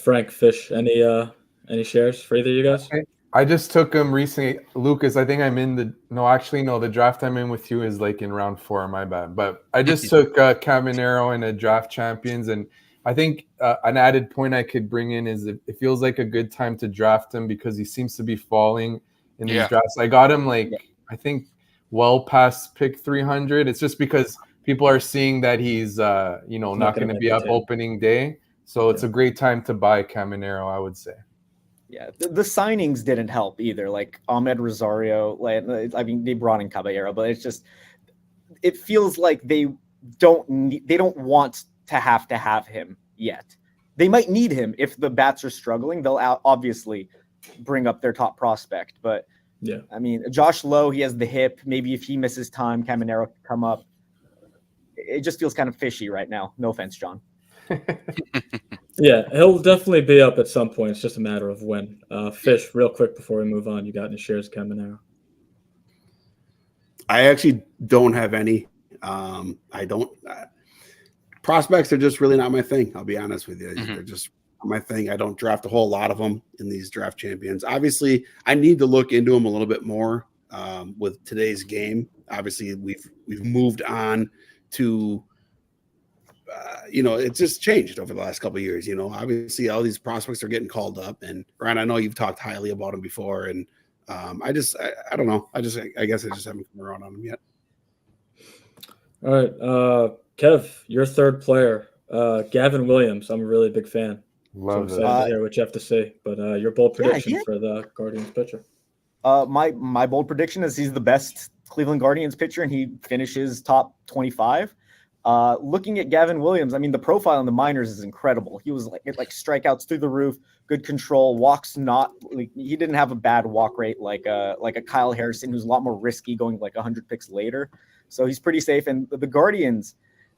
Frank, Fish, any shares for either of you guys? I just took him recently. Lucas, I think I'm in the draft I'm in with you is like in round 4, my bad. But I just took Caminero in a draft champions, and I think an added point I could bring in is it feels like a good time to draft him because he seems to be falling in these drafts. I got him I think well past pick 300. It's just because people are seeing that he's not going to be up opening day. So it's a great time to buy Caminero, I would say. Yeah, the signings didn't help either. Like Ahmed Rosario, I mean, they brought in Caballero, but it feels like they don't want to have him yet. They might need him if the bats are struggling. They'll obviously bring up their top prospect, but yeah, I mean, Josh Lowe, he has the hip. Maybe if he misses time, Caminero can come up. It just feels kind of fishy right now. No offense, John. Yeah, he'll definitely be up at some point. It's just a matter of when. Fish, real quick before we move on, you got any shares, Caminero? I actually don't have any. I don't. Prospects are just really not my thing. I'll be honest with you. They're just not my thing. I don't draft a whole lot of them in these draft champions. Obviously, I need to look into them a little bit more with today's game. Obviously, we've moved on to. It's just changed over the last couple of years. Obviously all these prospects are getting called up, and Ryan, I know you've talked highly about them before, and I don't know. I guess I just haven't come around on them yet. All right, Kev, your third player, Gavin Williams. I'm a really big fan. Love so excited to hear what you have to say. But your bold prediction for the Guardians pitcher. My bold prediction is he's the best Cleveland Guardians pitcher, and he finishes top 25. Looking at Gavin Williams, I mean, the profile in the minors is incredible. He was like strikeouts through the roof, good control, walks he didn't have a bad walk rate like a Kyle Harrison, who's a lot more risky going like 100 picks later. So he's pretty safe. And the Guardians,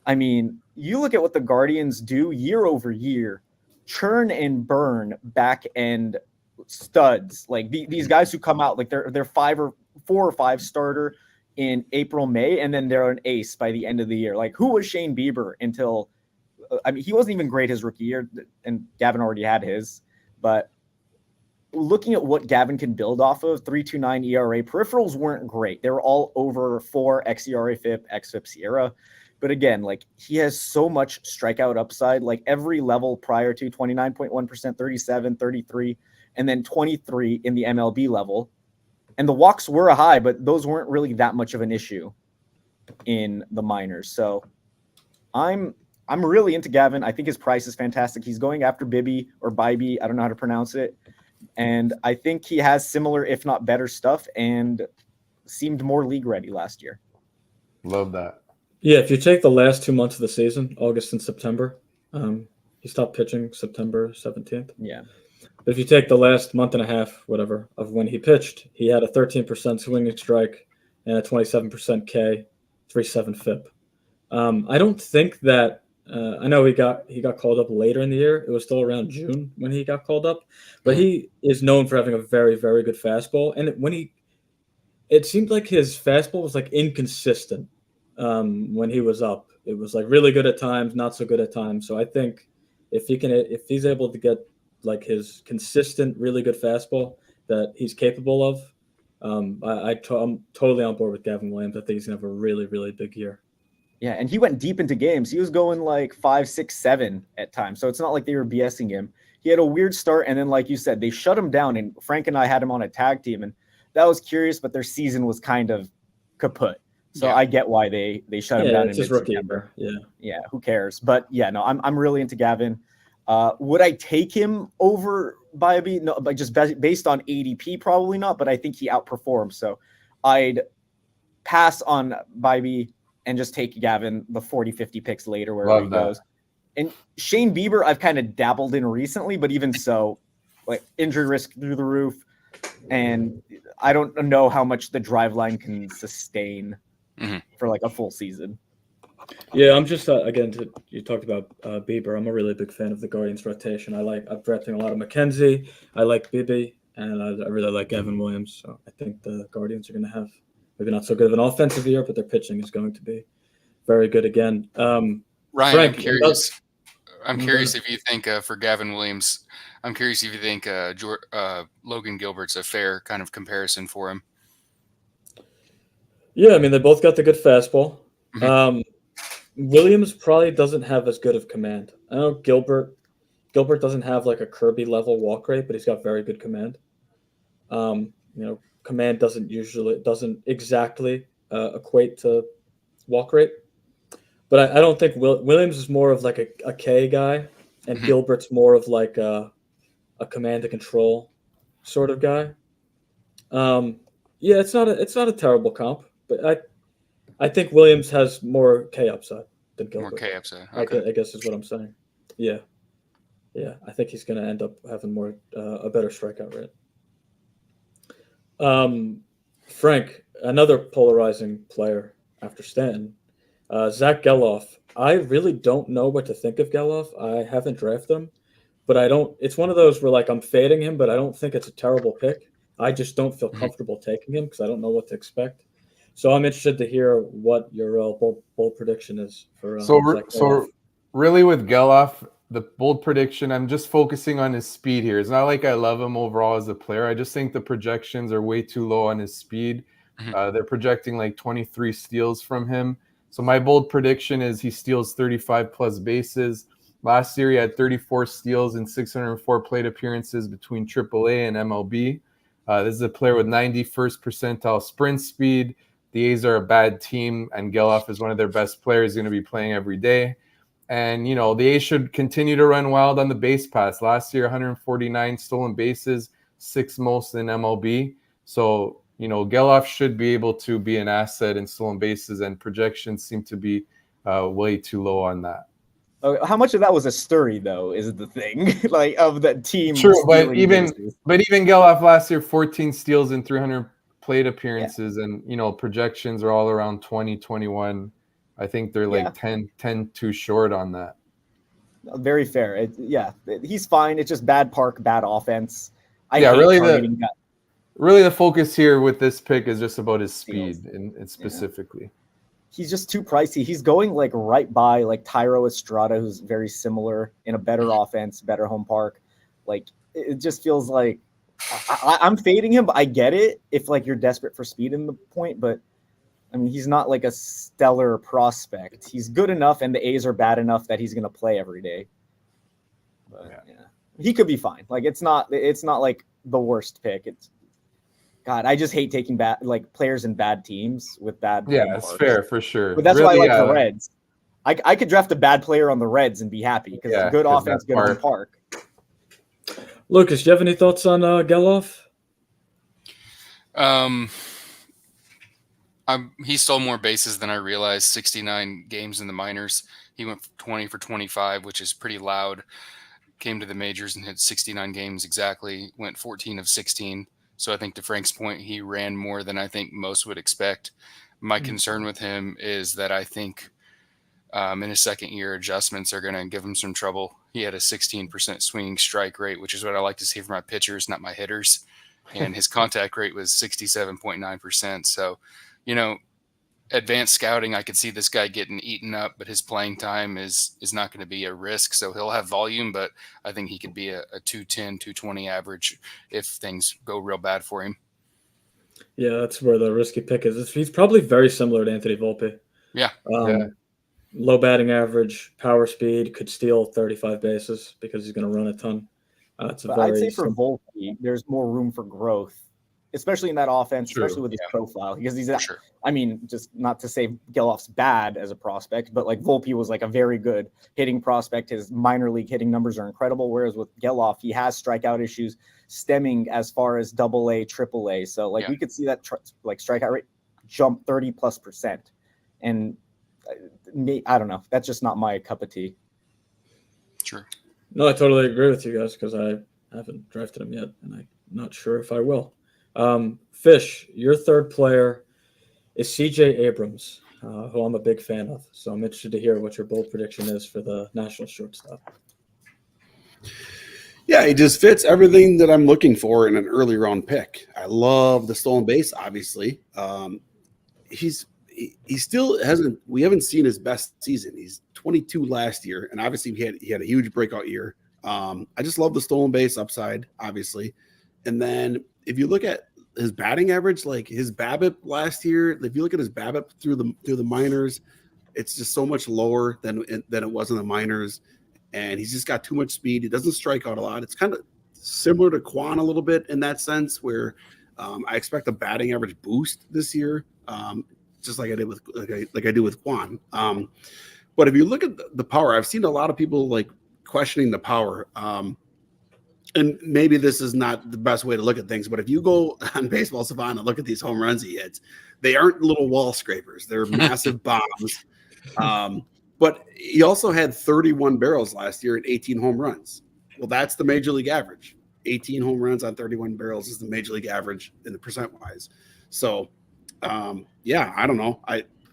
I mean, you look at what the Guardians do year over year, churn and burn back end studs. Like these guys who come out, like they're 4 or 5 starter in April, May, and then they're an ace by the end of the year. Like, who was Shane Bieber until he wasn't even great his rookie year, and Gavin already had his. But looking at what Gavin can build off of, 3.29 ERA, peripherals weren't great. They were all over 4 xERA, FIP, xFIP, SIERA. But again, like, he has so much strikeout upside, like every level prior to 29.1%, 37, 33, and then 23 in the MLB level. And the walks were a high, but those weren't really that much of an issue in the minors. So I'm really into Gavin. I think his price is fantastic. He's going after Bibby or Bibby. I don't know how to pronounce it. And I think he has similar, if not better stuff, and seemed more league ready last year. Love that. Yeah, if you take the last 2 months of the season, August and September, he stopped pitching September 17th. Yeah. But if you take the last month and a half, whatever, of when he pitched, he had a 13% swinging strike and a 27% K, 3.7 FIP. I don't think that I know he got called up later in the year. It was still around June when he got called up, but he is known for having a very, very good fastball. And it seemed like his fastball was like inconsistent when he was up. It was like really good at times, not so good at times. So I think if he's able to get like his consistent, really good fastball that he's capable of, I'm totally on board with Gavin Williams. I think he's gonna have a really, really big year. Yeah, and he went deep into games. He was going like 5, 6, 7 at times. So it's not like they were BSing him. He had a weird start, and then, like you said, they shut him down. And Frank and I had him on a tag team, and that was curious. But their season was kind of kaput. So Yeah. I get why they shut him down it's in his rookie mid-September. year. Yeah. Yeah, who cares? But yeah, no, I'm really into Gavin. Would I take him over Byaby? No, but just based on ADP, probably not. But I think he outperforms, so I'd pass on Byaby and just take Gavin the 40, 50 picks later wherever Love he that. goes. And Shane Bieber, I've kind of dabbled in recently, but even so, like injury risk through the roof, and I don't know how much the drive line can sustain for like a full season. Yeah, I'm just you talked about Bieber. I'm a really big fan of the Guardians rotation. I'm drafting a lot of McKenzie. I like Bibby, and I really like Gavin Williams. So I think the Guardians are going to have maybe not so good of an offensive year, but their pitching is going to be very good again. Ryan, Frank, I'm curious. I'm Mhm. curious if you think for Gavin Williams, I'm curious if you think Logan Gilbert's a fair kind of comparison for him. Yeah, I mean they both got the good fastball. Mhm. Williams probably doesn't have as good of command. I know Gilbert doesn't have like a Kirby level walk rate, but he's got very good command. Command doesn't exactly equate to walk rate, but I don't think Williams is more of like a K guy, and Mhm. Gilbert's more of like a command to control sort of guy. Yeah, it's not a terrible comp, but I think Williams has more K upside than Gilbert. More K upside. I guess is what I'm saying. Yeah. I think he's going to end up having a better strikeout rate. Frank, another polarizing player after Stanton, Zach Geloff. I really don't know what to think of Geloff. I haven't drafted him, but I don't. It's one of those where like I'm fading him, but I don't think it's a terrible pick. I just don't feel comfortable taking him because I don't know what to expect. So I'm interested to hear what your bold prediction is for. Zach Geloff. So really with Geloff, the bold prediction, I'm just focusing on his speed here. It's not like I love him overall as a player. I just think the projections are way too low on his speed. They're projecting like 23 steals from him. So my bold prediction is he steals 35 plus bases. Last year he had 34 steals and 604 plate appearances between AAA and MLB. This is a player with 91st percentile sprint speed. The A's are a bad team, and Geloff is one of their best players, going to be playing every day. And, the A's should continue to run wild on the base pass. Last year, 149 stolen bases, 6th most in MLB. So, Geloff should be able to be an asset in stolen bases, and projections seem to be way too low on that. How much of that was a story, though, is the thing, like of the team. True, but even bases. Geloff last year, 14 steals and 300 plate appearances, and projections are all around 20, 21. I think they're like 10 too short on that. Very fair. He's fine. It's just bad park, bad offense. Really the focus here with this pick is just about his speed and specifically. He's just too pricey. He's going like right by like Tyro Estrada, who's very similar in a better offense, better home park. Like it just feels like I'm fading him, but I get it if like you're desperate for speed in the point. But I mean, he's not like a stellar prospect. He's good enough, and the A's are bad enough that he's going to play every day. But he could be fine. Like it's not like the worst pick. God, I just hate taking players in bad teams with bad. Yeah, it's fair for sure. But that's why I like the Reds. I could draft a bad player on the Reds and be happy because it's good offense, good home park. Lucas, do you have any thoughts on Geloff? He stole more bases than I realized. 69 games in the minors. He went 20 for 25, which is pretty loud. Came to the majors and hit 69 games exactly. Went 14 of 16. So I think to Frank's point, he ran more than I think most would expect. My concern with him is that I think in his second year, adjustments are going to give him some trouble. He had a 16% swinging strike rate, which is what I like to see for my pitchers, not my hitters. And his contact rate was 67.9%. So, advanced scouting, I could see this guy getting eaten up, but his playing time is not going to be a risk. So he'll have volume, but I think he could be a 210, 220 average if things go real bad for him. Yeah, that's where the risky pick is. He's probably very similar to Anthony Volpe. Yeah. low batting average, power speed, could steal 35 bases because he's going to run a ton. It's a But I'd say very for Volpe, there's more room for growth, especially in that offense, True. especially with his profile, because he's, For sure. I mean, just not to say Geloff's bad as a prospect, but like Volpe was like a very good hitting prospect. His minor league hitting numbers are incredible. Whereas with Geloff, he has strikeout issues stemming as far as AA, AAA. So like we could see that like strikeout rate jump 30+%. And I don't know. That's just not my cup of tea. Sure. No, I totally agree with you guys because I haven't drafted him yet, and I'm not sure if I will. Fish, your third player is CJ Abrams, who I'm a big fan of. So I'm interested to hear what your bold prediction is for the National shortstop. Yeah, he just fits everything that I'm looking for in an early round pick. I love the stolen base, obviously. He still hasn't. We haven't seen his best season. He's 22 last year, and obviously he had a huge breakout year. I just love the stolen base upside, obviously. And then if you look at his batting average, like his BABIP last year, if you look at his BABIP through the minors, it's just so much lower than it was in the minors. And he's just got too much speed. He doesn't strike out a lot. It's kind of similar to Quan a little bit in that sense, where I expect a batting average boost this year. Just like I did with like I do with Quan. But if you look at the power, I've seen a lot of people like questioning the power. And maybe this is not the best way to look at things, but if you go on Baseball Savant and look at these home runs he hits, they aren't little wall scrapers. They're massive bombs. But he also had 31 barrels last year and 18 home runs. Well, that's the major league average. 18 home runs on 31 barrels is the major league average in the percent wise. So yeah, I don't know.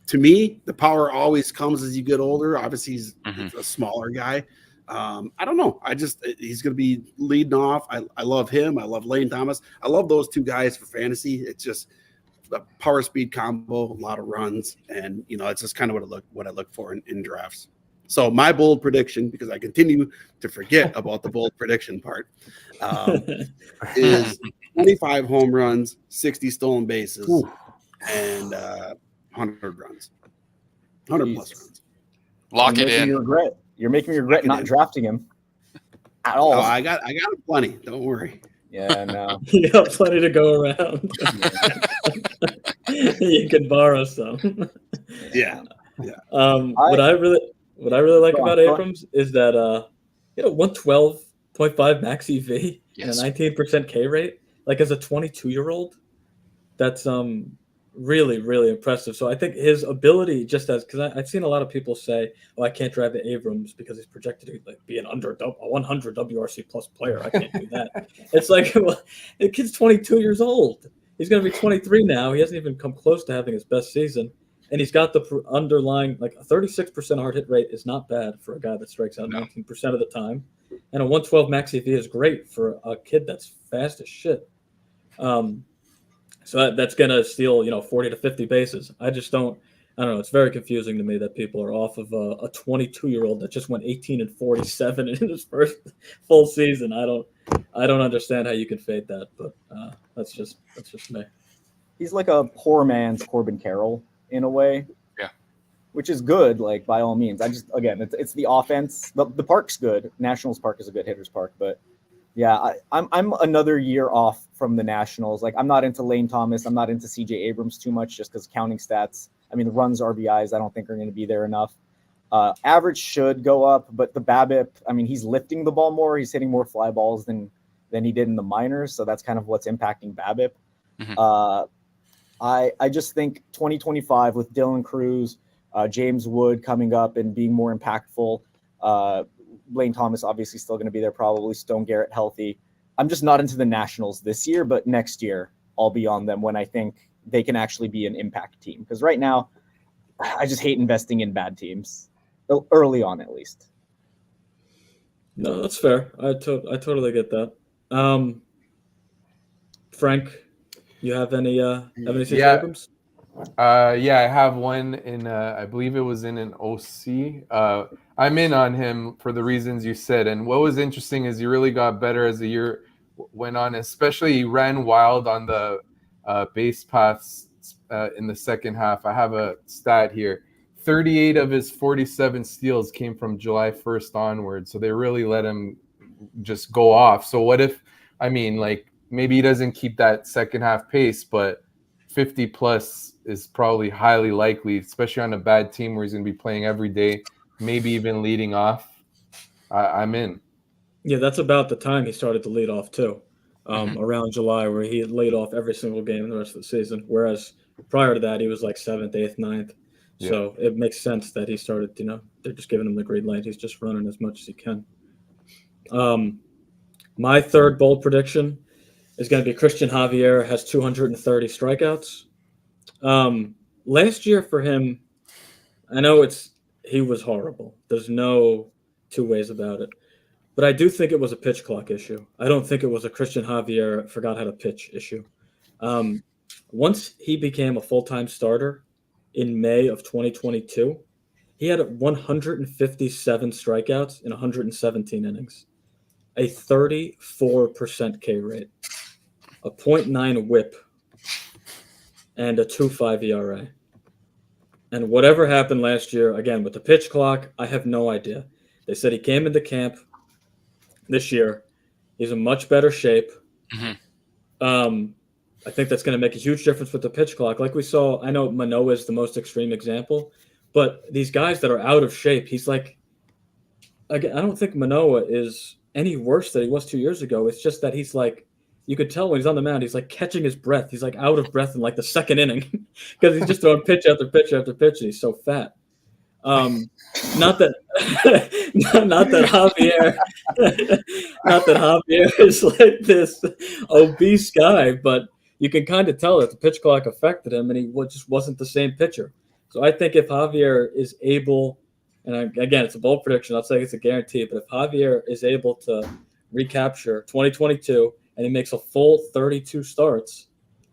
To me, the power always comes as you get older. Obviously, he's a smaller guy. I don't know. He's going to be leading off. I love him. I love Lane Thomas. I love those two guys for fantasy. It's just a power speed combo, a lot of runs, and it's just kind of what I look for in drafts. So my bold prediction, because I continue to forget about the bold prediction part, is 25 home runs, 60 stolen bases, and 100 runs, 100 plus runs. Lock it in. You're making me regret not drafting him at all. Oh, I got plenty. Don't worry. Yeah, no. You got plenty to go around. You can borrow some. Yeah. What I really like about Abrams is that 112.5 max EV and a 19% K rate. Like as a 22-year-old, that's really, really impressive. So I think his ability because I've seen a lot of people say, "Oh, I can't drive the Abrams because he's projected to be a 100 WRC plus player. I can't do that." It's like, well, the kid's 22 years old. He's going to be 23 now. He hasn't even come close to having his best season, and he's got the underlying like a 36% hard hit rate is not bad for a guy that strikes out 19% of the time, and a 112 max EV is great for a kid that's fast as shit. So that's going to steal, 40 to 50 bases. I don't know. It's very confusing to me that people are off of a 22-year-old that just went 18-47 in his first full season. I don't understand how you can fade that, but that's just me. He's like a poor man's Corbin Carroll in a way. Yeah. Which is good, like by all means. It's the offense. The park's good. Nationals Park is a good hitter's park, but yeah, I'm another year off from the Nationals. Like I'm not into Lane Thomas. I'm not into CJ Abrams too much just because counting stats. I mean, the runs, RBIs, I don't think are going to be there enough. Average should go up, but the BABIP, I mean, he's lifting the ball more. He's hitting more fly balls than he did in the minors. So that's kind of what's impacting BABIP. I just think 2025 with Dylan Cruz, James Wood coming up and being more impactful. Lane Thomas obviously still going to be there, probably Stone Garrett healthy. I'm just not into the Nationals this year, but next year I'll be on them when I think they can actually be an impact team. Because right now, I just hate investing in bad teams, early on at least. No, that's fair. I totally get that. Frank, you have any CJ Abrams? Yeah, I have one in. I believe it was in an OC. I'm in on him for the reasons you said. And what was interesting is he really got better as the year went on. Especially he ran wild on the base paths in the second half. I have a stat here: 38 of his 47 steals came from July 1st onward. So they really let him just go off. So what if, I mean, like maybe he doesn't keep that second half pace, but 50 plus is probably highly likely, especially on a bad team where he's going to be playing every day, maybe even leading off. I'm in. Yeah, that's about the time he started to lead off too, around July, where he had laid off every single game in the rest of the season. Whereas prior to that, he was like 7th, 8th, 9th. So it makes sense that he started, they're just giving him the green light. He's just running as much as he can. My third bold prediction is going to be Christian Javier has 230 strikeouts. Last year for him, I know he was horrible. There's no two ways about it. But I do think it was a pitch clock issue. I don't think it was a Christian Javier forgot how to pitch issue. Once he became a full-time starter in May of 2022, he had 157 strikeouts in 117 innings, a 34% K rate, a .9 whip, and a 2.5 ERA. And whatever happened last year, again, with the pitch clock, I have no idea. They said he came into camp this year. He's in much better shape. I think that's going to make a huge difference with the pitch clock. Like we saw, I know Manoah is the most extreme example, but these guys that are out of shape, he's like, again, I don't think Manoah is any worse than he was 2 years ago. It's just that he's like, you could tell when he's on the mound, he's like catching his breath. He's like out of breath in like the second inning because he's just throwing pitch after pitch after pitch. And he's so fat. Not that Javier is like this obese guy, but you can kind of tell that the pitch clock affected him and he just wasn't the same pitcher. So I think if Javier is able, and again, it's a bold prediction, I'll say it's a guarantee, but if Javier is able to recapture 2022 and he makes a full 32 starts,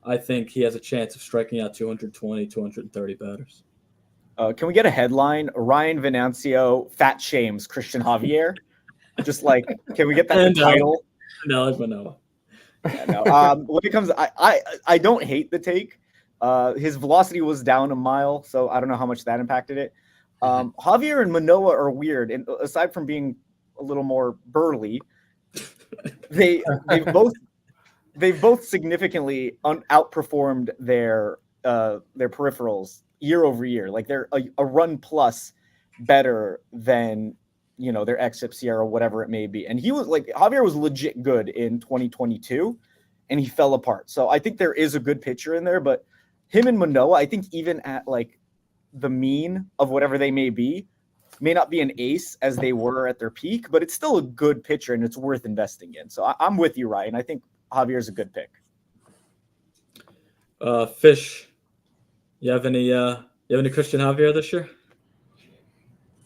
I think he has a chance of striking out 220, 230 batters. Can we get a headline? Ryan Venancio fat shames Christian Javier. Just like, can we get that title? No, it's Manoah. Yeah, no. When it comes, I don't hate the take. His velocity was down a mile, so I don't know how much that impacted it. Javier and Manoah are weird, and aside from being a little more burly, they've both significantly outperformed their peripherals year over year. Like they're a run plus better than their xFIP Sierra or whatever it may be. And he was like, Javier was legit good in 2022 and he fell apart. So I think there is a good pitcher in there, but him and Manoah, I think even at like the mean of whatever they may be, may not be an ace as they were at their peak, but it's still a good pitcher and it's worth investing in. So I'm with you, Ryan. I think Javier is a good pick. Fish, you have any Christian Javier this year?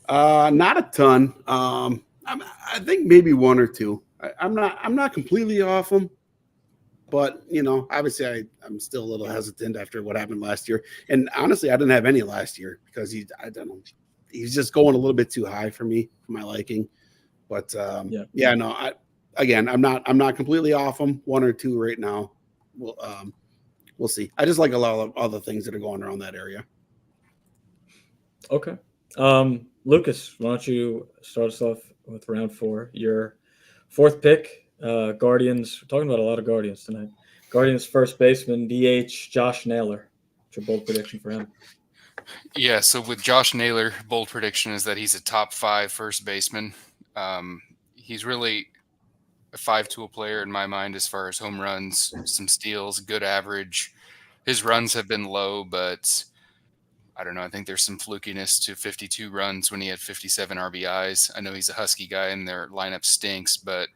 Not a ton. I think maybe one or two. I'm not completely off him, but obviously I'm still a little hesitant after what happened last year. And honestly, I didn't have any last year because I don't know, he's just going a little bit too high for me, for my liking. But I'm not completely off him. One or two right now. We'll see. I just like a lot of other things that are going around that area. Okay. Lucas, why don't you start us off with round 4? Your fourth pick, Guardians. We're talking about a lot of Guardians tonight. Guardians first baseman, DH, Josh Naylor. What's your bold prediction for him? Yeah, so with Josh Naylor, bold prediction is that he's a top 5 first baseman. He's really a 5-tool player in my mind as far as home runs, some steals, good average. His runs have been low, but I don't know. I think there's some flukiness to 52 runs when he had 57 RBIs. I know he's a Husky guy and their lineup stinks, but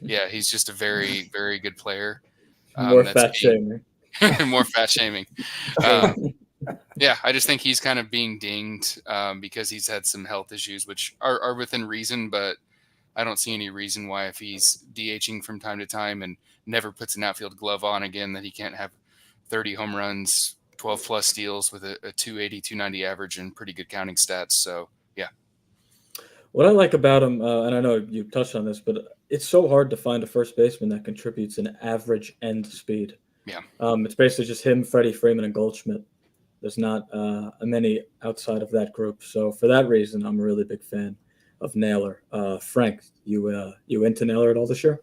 yeah, he's just a very, very good player. More fat shaming. More fat shaming. Yeah, I just think he's kind of being dinged because he's had some health issues, which are within reason, but I don't see any reason why if he's DHing from time to time and never puts an outfield glove on again, that he can't have 30 home runs, 12 plus steals with a 280, 290 average and pretty good counting stats. So, yeah. What I like about him, and I know you touched on this, but it's so hard to find a first baseman that contributes an average end speed. Yeah. It's basically just him, Freddie Freeman, and Goldschmidt. There's not many outside of that group. So for that reason, I'm a really big fan of Naylor. Frank, you into Naylor at all this year?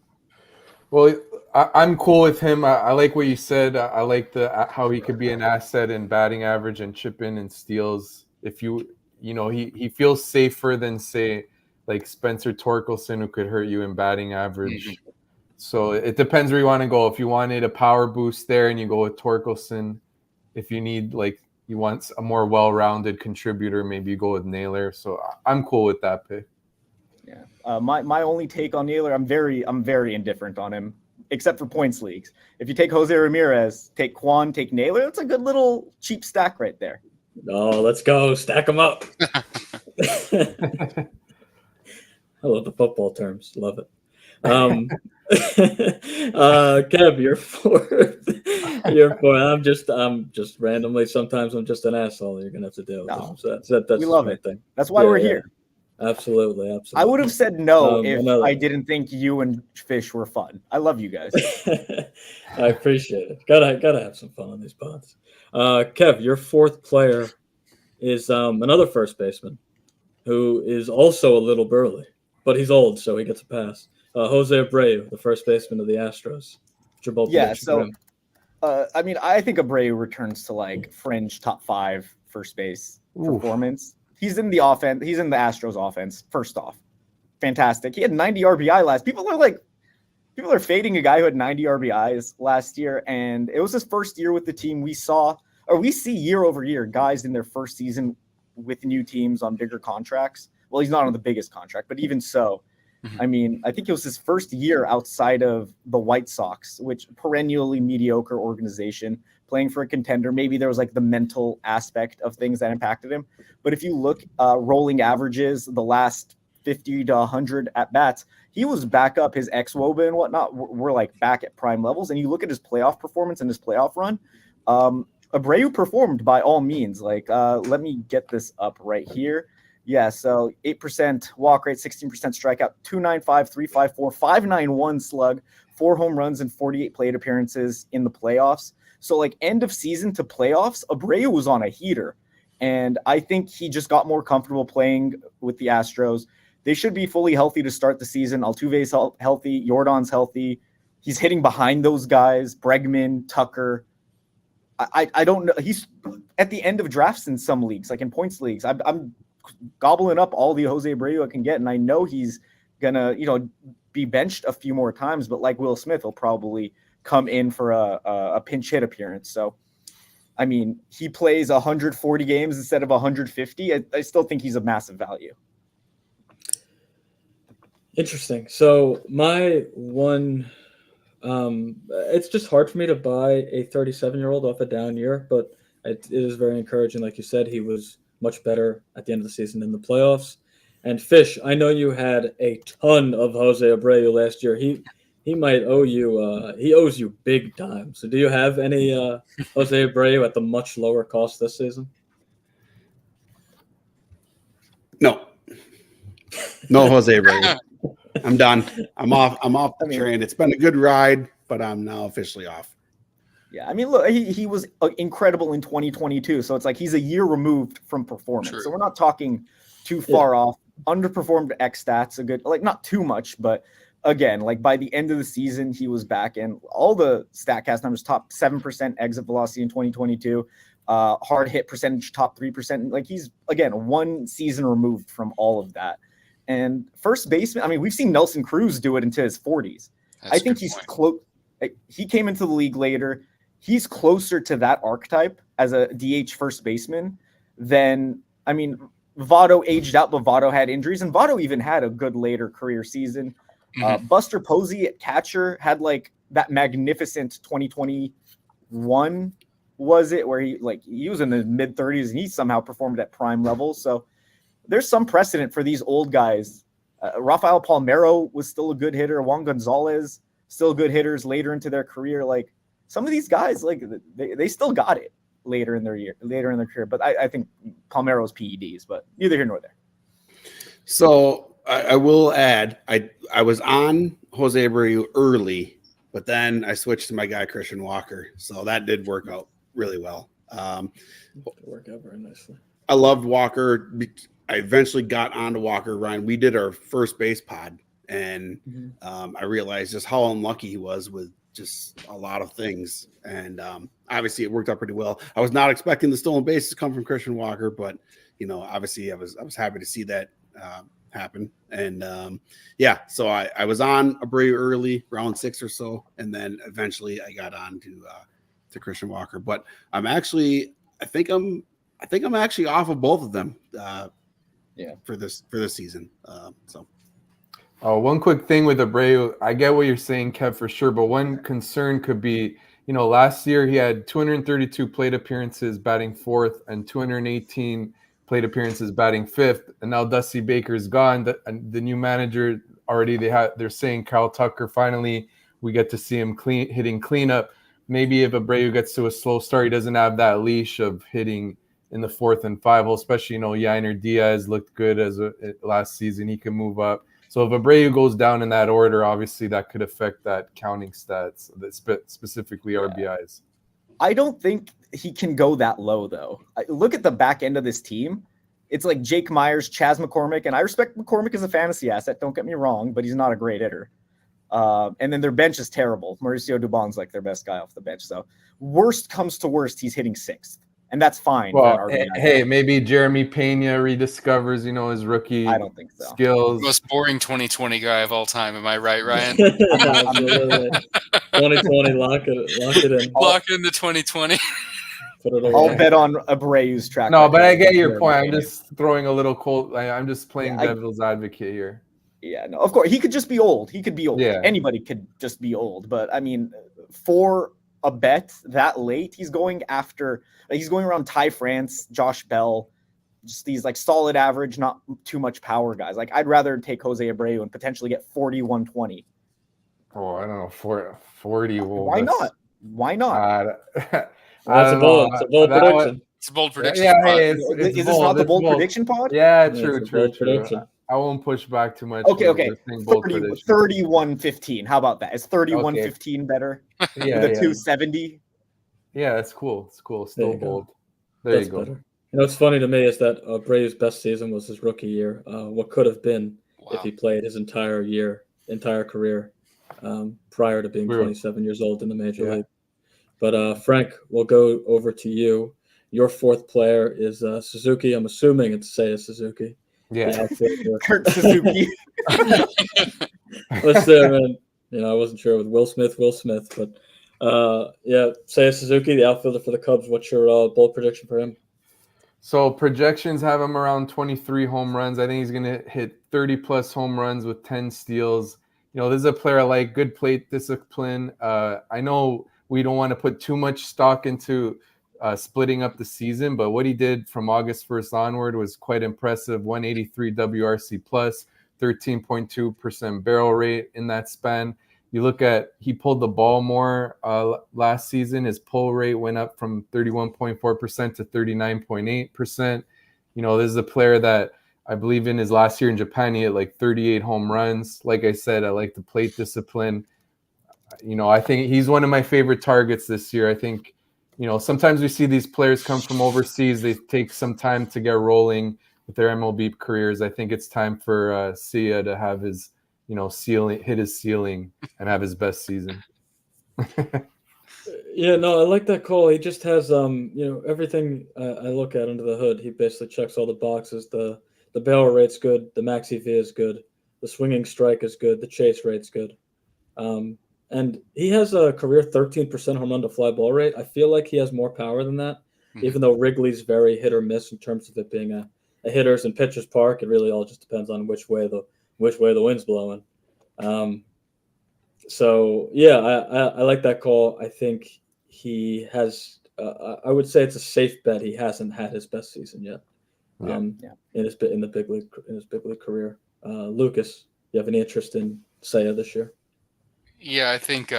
Well, I'm cool with him. I like what you said. I like how he could be an asset in batting average and chip in and steals. If he feels safer than, say, like Spencer Torkelson, who could hurt you in batting average. Mm-hmm. So it depends where you want to go. If you wanted a power boost there and you go with Torkelson, if you need you want a more well-rounded contributor, maybe you go with Naylor. So I'm cool with that pick. Yeah. My only take on Naylor, I'm very indifferent on him, except for points leagues. If you take Jose Ramirez, take Kwan, take Naylor, that's a good little cheap stack right there. Oh, let's go. Stack them up. I love the football terms. Love it. Kev, you're fourth. You're fourth. I'm just randomly. Sometimes I'm just an asshole. You're gonna have to deal with No. it. So that's We love my it. thing. That's why we're here. Absolutely. I would have said no if another- I didn't think you and Fish were fun. I love you guys. I appreciate it. Gotta have some fun on these pods. Kev, your fourth player is another first baseman who is also a little burly, but he's old, so he gets a pass. Jose Abreu, the first baseman of the Astros. Yeah, so I think Abreu returns to like fringe top 5 first base performance. He's in the offense. He's in the Astros offense. First off, fantastic. He had 90 RBI last. People are fading a guy who had 90 RBIs last year, and it was his first year with the team. We see year over year guys in their first season with new teams on bigger contracts. Well, he's not on the biggest contract, but even so, I mean, I think it was his first year outside of the White Sox, which perennially mediocre organization, playing for a contender. Maybe there was like the mental aspect of things that impacted him. But if you look rolling averages, the last 50 to 100 at bats, he was back up. His ex-WOBA and whatnot were like back at prime levels. And you look at his playoff performance and his playoff run, Abreu performed by all means. Let me get this up right here. Yeah, so 8% walk rate, 16% strikeout, 295, 354, 591 slug, 4 home runs, and 48 plate appearances in the playoffs. So, end of season to playoffs, Abreu was on a heater. And I think he just got more comfortable playing with the Astros. They should be fully healthy to start the season. Altuve's healthy. Jordan's healthy. He's hitting behind those guys, Bregman, Tucker. I don't know. He's at the end of drafts in some leagues, like in points leagues. I'm gobbling up all the Jose Abreu I can get, and I know he's gonna, be benched a few more times. But like Will Smith, he'll probably come in for a pinch hit appearance. So, I mean, he plays 140 games instead of 150. I still think he's a massive value. Interesting. So my one, it's just hard for me to buy a 37-year-old off a down year, but it is very encouraging. Like you said, he was much better at the end of the season in the playoffs. And Fish, I know you had a ton of Jose Abreu last year. He might owe you. He owes you big time. So do you have any Jose Abreu at the much lower cost this season? No Jose Abreu. I'm done. I'm off the train. It's been a good ride, but I'm now officially off. Yeah, I mean, look, he was incredible in 2022. So it's like he's a year removed from performance. True. So we're not talking too far off. Underperformed X stats, a good, not too much, but again, by the end of the season, he was back in all the StatCast numbers, top 7% exit velocity in 2022, hard hit percentage, top 3%. He's, again, one season removed from all of that. And first baseman, I mean, we've seen Nelson Cruz do it into his 40s. I think he's close. He came into the league later. He's closer to that archetype as a DH first baseman than, I mean, Votto aged out, but Votto had injuries, and Votto even had a good later career season. Buster Posey at catcher had that magnificent 2021, was it, where he was in the mid 30s and he somehow performed at prime levels. So there's some precedent for these old guys. Rafael Palmeiro was still a good hitter. Juan Gonzalez, still good hitters later into their career. Some of these guys, they still got it later in their career. But I think Palmeiro's PEDs, but neither here nor there. So I will add, I was on Jose Abreu early, but then I switched to my guy Christian Walker. So that did work out really well. Work out very nicely. I loved Walker. I eventually got onto Walker, Ryan. We did our first base pod, and I realized just how unlucky he was with just a lot of things. And obviously, it worked out pretty well. I was not expecting the stolen bases to come from Christian Walker, but obviously, I was happy to see that happen. And so I was on Abreu early, round 6 or so, and then eventually I got on to Christian Walker. But I think I'm actually off of both of them. For this season. One quick thing with Abreu, I get what you're saying, Kev, for sure. But one concern could be, last year he had 232 plate appearances batting 4th and 218 plate appearances batting 5th. And now Dusty Baker's gone. The new manager already, they're saying Kyle Tucker, finally we get to see him hitting cleanup. Maybe if Abreu gets to a slow start, he doesn't have that leash of hitting in the 4th and 5 hole, especially, Yainer Diaz looked good last season. He can move up. So if Abreu goes down in that order, obviously that could affect that counting stats, specifically RBIs. I don't think he can go that low, though. Look at the back end of this team. It's like Jake Myers, Chas McCormick, and I respect McCormick as a fantasy asset. Don't get me wrong, but he's not a great hitter. And then their bench is terrible. Mauricio Dubon's like their best guy off the bench. So worst comes to worst, he's hitting 6th. And that's fine. Well, hey, maybe Jeremy Pena rediscovers, his rookie I don't think so. skills. Most boring 2020 guy of all time. Am I right, Ryan? 2020, lock it in. Lock in the 2020. Put it away. I'll bet on Abreu's track. No, but I get your point. I'm just throwing a little cold. I'm just playing devil's advocate here. Yeah, no, of course. He could just be old. He could be old. Yeah. Anybody could just be old. But, I mean, for a bet that late, he's going around Ty France, Josh Bell, just these like solid average, not too much power guys. Like I'd rather take Jose Abreu and potentially get 41-20. Oh, I don't know, 40. Well, Why not? Why not? That's a bold prediction. It's a bold prediction. Yeah, pod. hey, Is this not the bold prediction pod? Yeah, It's true. a bold prediction. I won't push back too much. Okay. with saying bold prediction. 31-15. How about that? Is 31-15 better? Yeah, The yeah. 270? Yeah, that's cool. It's cool. There Still you go. bold. There That's you go. better. What's funny to me is that Abreu's best season was his rookie year. What could have been if he played his entire career prior to being 27 years old in the major league. But Frank, we'll go over to you. Your 4th player is Suzuki. I'm assuming it's Seiya Suzuki. Yeah. Kurt Suzuki. Let's say, man. I wasn't sure with Will Smith, but Seiya Suzuki, the outfielder for the Cubs. What's your bold prediction for him? So projections have him around 23 home runs. I think he's going to hit 30 plus home runs with 10 steals. This is a player I like, good plate discipline. I know we don't want to put too much stock into splitting up the season, but what he did from August 1st onward was quite impressive. 183 WRC plus, 13.2% barrel rate in that span. You look at, he pulled the ball more last season. His pull rate went up from 31.4% to 39.8%. This is a player that I believe in his last year in Japan, he had like 38 home runs. Like I said, I like the plate discipline. I think he's one of my favorite targets this year. I think, sometimes we see these players come from overseas. They take some time to get rolling with their MLB careers. I think it's time for Seiya to have his, hit his ceiling and have his best season. Yeah, no, I like that call. He just has, everything I look at under the hood. He basically checks all the boxes. The barrel rate's good. The max EV is good. The swinging strike is good. The chase rate's good. And he has a career 13% home run to fly ball rate. I feel like he has more power than that, even though Wrigley's very hit or miss in terms of it being a hitter's and pitcher's park. It really all just depends on which way the wind's blowing. So yeah, I like that call. I think he has. I would say it's a safe bet. He hasn't had his best season yet. In his big league career. Lucas, you have any interest in Seiya this year? Yeah, I think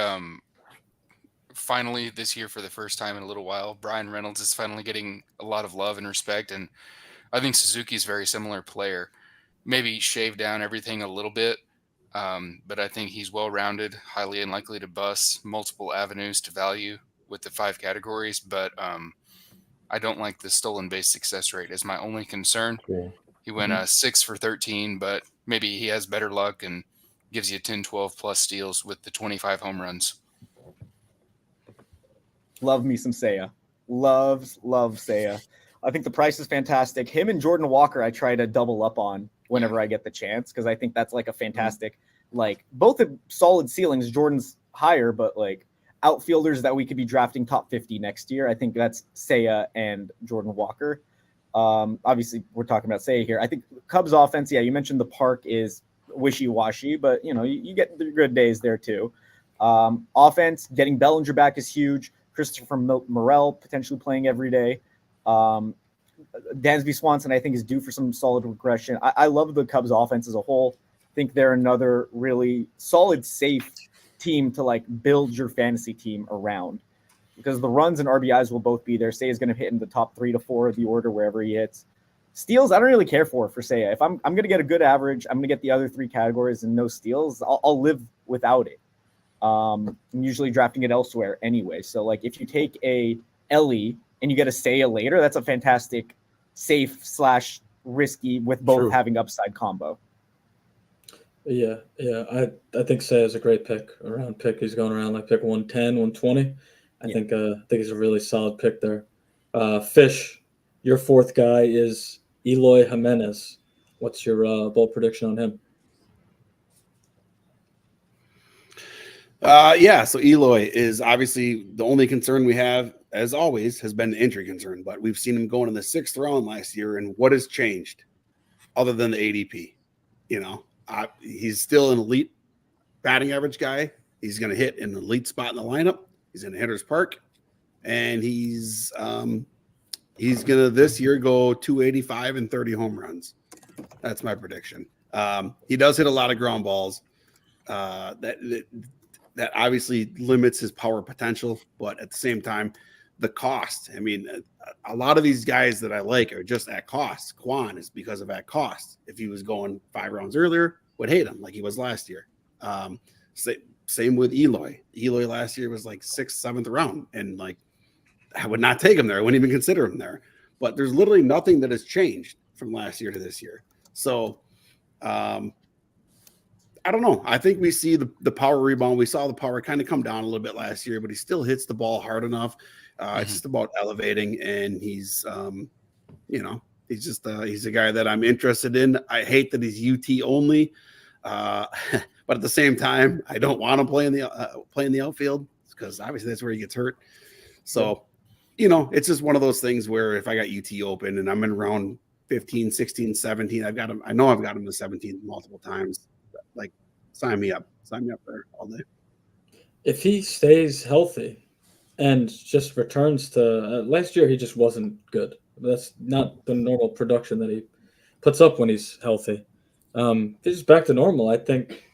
finally this year, for the first time in a little while, Brian Reynolds is finally getting a lot of love and respect, and I think Suzuki's a very similar player. Maybe shave down everything a little bit, but I think he's well-rounded, highly unlikely to bust, multiple avenues to value with the 5 categories. But I don't like the stolen base success rate is my only concern. Cool. He went 6 for 13, but maybe he has better luck and gives you 10, 12 plus steals with the 25 home runs. Love me some Seiya. Love Seiya. I think the price is fantastic. Him and Jordan Walker, I try to double up on whenever I get the chance because I think that's like a fantastic, like both have solid ceilings. Jordan's higher, but like outfielders that we could be drafting top 50 next year. I think that's Seiya and Jordan Walker. Obviously, we're talking about Seiya here. I think Cubs offense, yeah, you mentioned the park is wishy-washy, but you get the good days there too. Offense, getting Bellinger back is huge. Christopher Morel potentially playing every day. Dansby Swanson, I think, is due for some solid regression. I love the Cubs offense as a whole. I think they're another really solid, safe team to like build your fantasy team around because the runs and RBIs will both be there. Seiya is going to hit in the top 3 to 4 of the order wherever he hits. Steals, I don't really care for Seiya. If I'm going to get a good average, I'm going to get the other 3 categories and no steals. I'll live without it. I'm usually drafting it elsewhere anyway. So like if you take a Ellie and you get a Seiya later, that's a fantastic safe/risky with both having upside combo. Yeah. I think Seiya is a great pick. Around pick. He's going around like pick 110, 120. I think he's a really solid pick there. Fish, your 4th guy is Eloy Jimenez. What's your bold prediction on him? So Eloy is obviously the only concern we have, as always, has been the injury concern. But we've seen him going in the 6th round last year, and what has changed other than the ADP? He's still an elite batting average guy. He's going to hit in the elite spot in the lineup. He's in Hitter's Park, and he's going to this year go 285 and 30 home runs. That's my prediction. He does hit a lot of ground balls. That obviously limits his power potential, but at the same time, the cost. I mean, a lot of these guys that I like are just at cost. Quan is because of at cost. If he was going 5 rounds earlier, would hate him like he was last year. Same with Eloy. Eloy last year was like 6th, 7th round, and like I would not take him there. I wouldn't even consider him there. But there's literally nothing that has changed from last year to this year. So, I don't know. I think we see the power rebound. We saw the power kind of come down a little bit last year, but he still hits the ball hard enough. It's just about elevating, and he's he's a guy that I'm interested in. I hate that he's UT only, but at the same time, I don't want to play in the outfield because obviously that's where he gets hurt. So, it's just one of those things where if I got UT open and I'm in round 15, 16, 17, I've got him. I know I've got him to 17 multiple times. Like, sign me up there all day. If he stays healthy and just returns to last year, he just wasn't good. That's not the normal production that he puts up when he's healthy. If he's back to normal, I think,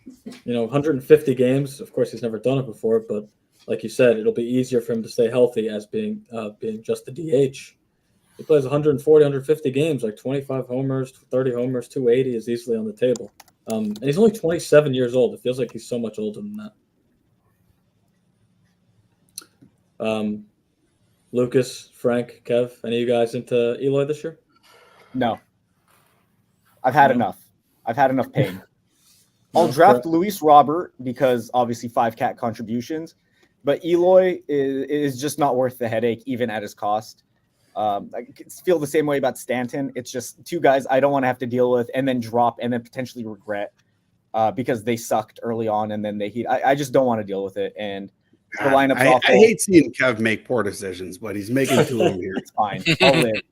150 games. Of course, he's never done it before, but like you said, it'll be easier for him to stay healthy as being just the DH. He plays 140, 150 games, like 25 homers, 30 homers, 280 is easily on the table. And he's only 27 years old. It feels like he's so much older than that. Lucas, Frank, Kev, any of you guys into Eloy this year? No. I've had enough. I've had enough pain. I'll draft Luis Robert because obviously 5 cat contributions, but Eloy is just not worth the headache even at his cost. I feel the same way about Stanton. It's just 2 guys I don't want to have to deal with and then drop and then potentially regret because they sucked early on and then they heat. I just don't want to deal with it. And the lineup's awful. I hate seeing Kev make poor decisions, but he's making 2 of them here. It's fine. I'll live.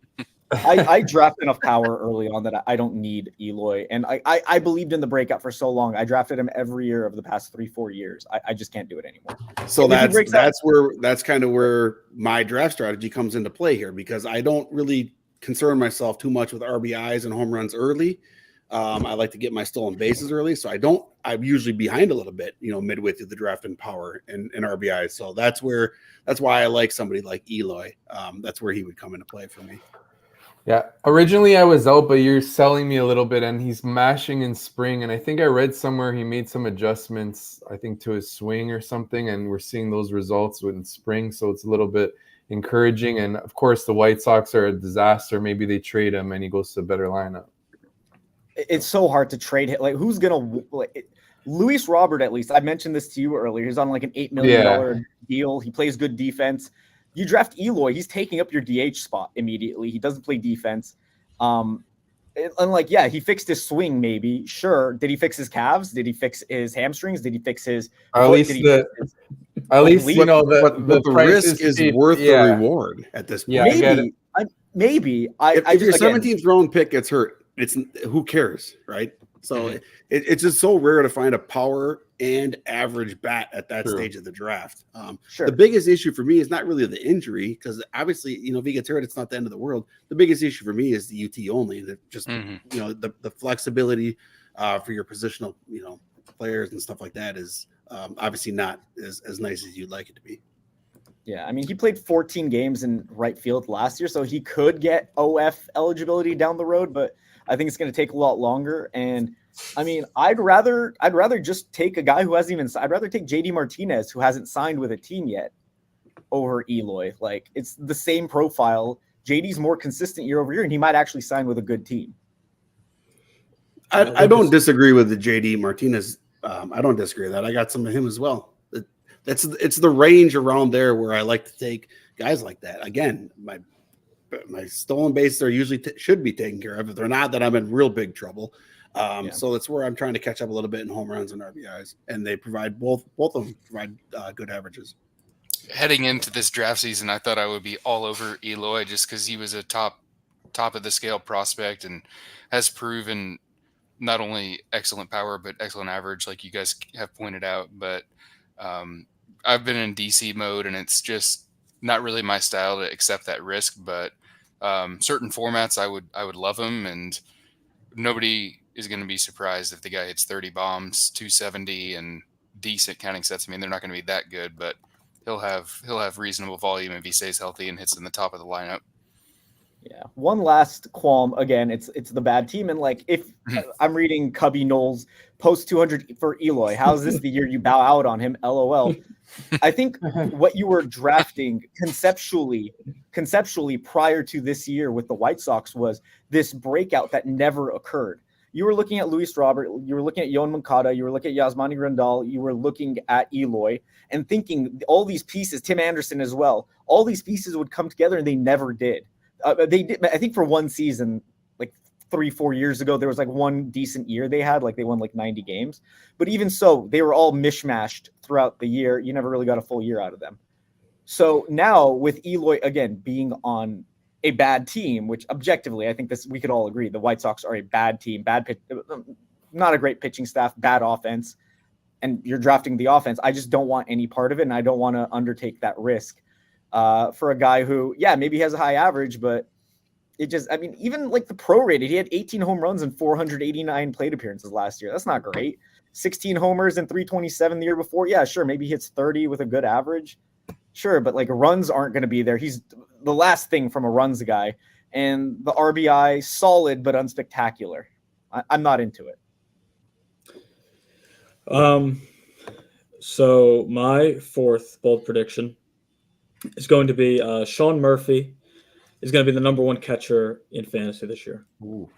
I drafted enough power early on that I don't need Eloy. And I believed in the breakout for so long. I drafted him every year of the past 3-4 years. I just can't do it anymore. So that's kind of where my draft strategy comes into play here, because I don't really concern myself too much with RBIs and home runs early. I like to get my stolen bases early. So I'm usually behind a little bit, midway through the draft in power and RBIs. So that's why I like somebody like Eloy. That's where he would come into play for me. Yeah, originally I was out, but you're selling me a little bit, and he's mashing in spring. And I think I read somewhere he made some adjustments, I think, to his swing or something, and we're seeing those results in spring. So it's a little bit encouraging. And of course, the White Sox are a disaster. Maybe they trade him and he goes to a better lineup. It's so hard to trade him. Like, who's gonna like Luis Robert? At least I mentioned this to you earlier. He's on like an $8 million deal. He plays good defense. You draft Eloy, he's taking up your DH spot immediately. He doesn't play defense. Unlike, yeah, he fixed his swing, maybe. Sure. Did he fix his calves? Did he fix his hamstrings? Did he fix his At least you know the the price risk is cheap. worth the reward at this point. Yeah, I get it. Maybe. If your 17th round pick gets hurt, it's who cares, right? So it's just so rare to find a power and average bat at that stage of the draft. Sure. The biggest issue for me is not really the injury, because obviously, if he gets hurt, it's not the end of the world. The biggest issue for me is the UT only, that just the flexibility for your positional players and stuff like that is obviously not as nice as you'd like it to be. Yeah, I mean, he played 14 games in right field last year, so he could get OF eligibility down the road, but I think it's going to take a lot longer. And I mean, I'd rather just take a guy who hasn't even. I'd rather take JD Martinez, who hasn't signed with a team yet, over Eloy. Like, it's the same profile. JD's more consistent year over year, and he might actually sign with a good team. I don't disagree with the JD Martinez. I don't disagree with that. I got some of him as well. It's the range around there where I like to take guys like that. Again, my stolen bases are usually should be taken care of. If they're not, then I'm in real big trouble. So that's where I'm trying to catch up a little bit in home runs and RBIs, and they provide both of them provide good averages. Heading into this draft season, I thought I would be all over Eloy just because he was a top of the scale prospect and has proven not only excellent power but excellent average, like you guys have pointed out. But I've been in DC mode, and it's just not really my style to accept that risk. But certain formats, I would love him, and nobody is going to be surprised if the guy hits 30 bombs, 270, and decent counting sets. I mean, they're not going to be that good, but he'll have reasonable volume if he stays healthy and hits in the top of the lineup. Yeah. One last qualm. Again, it's the bad team. And like, if I'm reading Cubby Knowles post 200 for Eloy, how's this the year you bow out on him? LOL. I think what you were drafting conceptually prior to this year with the White Sox was this breakout that never occurred. You were looking at Luis Robert, you were looking at Yoan Moncada, you were looking at Yasmani Grandal, you were looking at Eloy, and thinking all these pieces, Tim Anderson as well, all these pieces would come together, and they never did. They did. I think for one season, like 3-4 years ago, there was like one decent year they had, like they won like 90 games. But even so, they were all mishmashed throughout the year. You never really got a full year out of them. So now with Eloy, again, being on a bad team, which objectively, I think we could all agree, the White Sox are a bad team, not a great pitching staff, bad offense, and you're drafting the offense. I just don't want any part of it, and I don't want to undertake that risk for a guy who, yeah, maybe has a high average, but it just, I mean, even like the prorated, he had 18 home runs and 489 plate appearances last year. That's not great. 16 homers and 327 the year before. Yeah, sure. Maybe he hits 30 with a good average. Sure. But like, runs aren't going to be there. He's the last thing from a runs guy, and the RBI solid, but unspectacular. I'm not into it. So my fourth bold prediction is going to be Sean Murphy is going to be the number one catcher in fantasy this year. Ooh.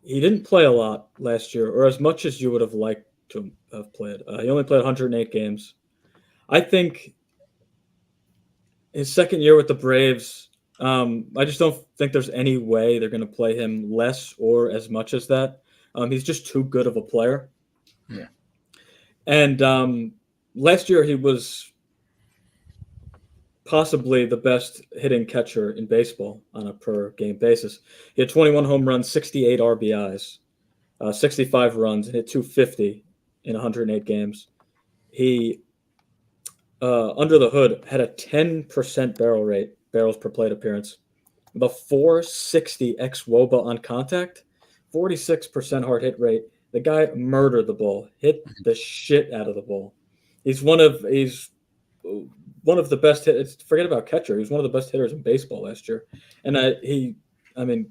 He didn't play a lot last year, or as much as you would have liked to have played. He only played 108 games. I think his second year with the Braves, I just don't think there's any way they're going to play him less or as much as that. He's just too good of a player. Yeah. And last year he was possibly the best hitting catcher in baseball on a per game basis. He had 21 home runs, 68 RBIs, 65 runs, and hit 250 in 108 games. He, under the hood, had a 10% barrel rate, barrels per plate appearance, with a 460 xWOBA on contact, 46% hard hit rate. The guy murdered the ball, hit the shit out of the ball. He's one of the best hitters. Forget about catcher. He was one of the best hitters in baseball last year. And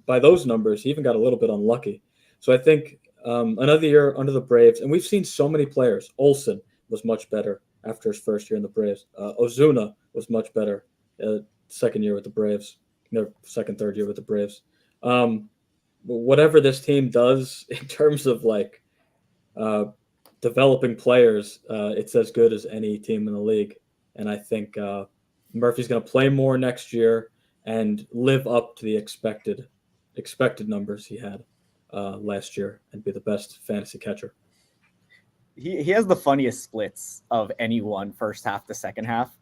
by those numbers, he even got a little bit unlucky. So I think another year under the Braves, and we've seen so many players. Olsen was much better. after his first year in the Braves. Ozuna was much better second year with the Braves, their second, third year with the Braves. Whatever this team does in terms of like developing players, it's as good as any team in the league. And I think Murphy's going to play more next year and live up to the expected numbers he had last year and be the best fantasy catcher. He has the funniest splits of anyone first half to second half.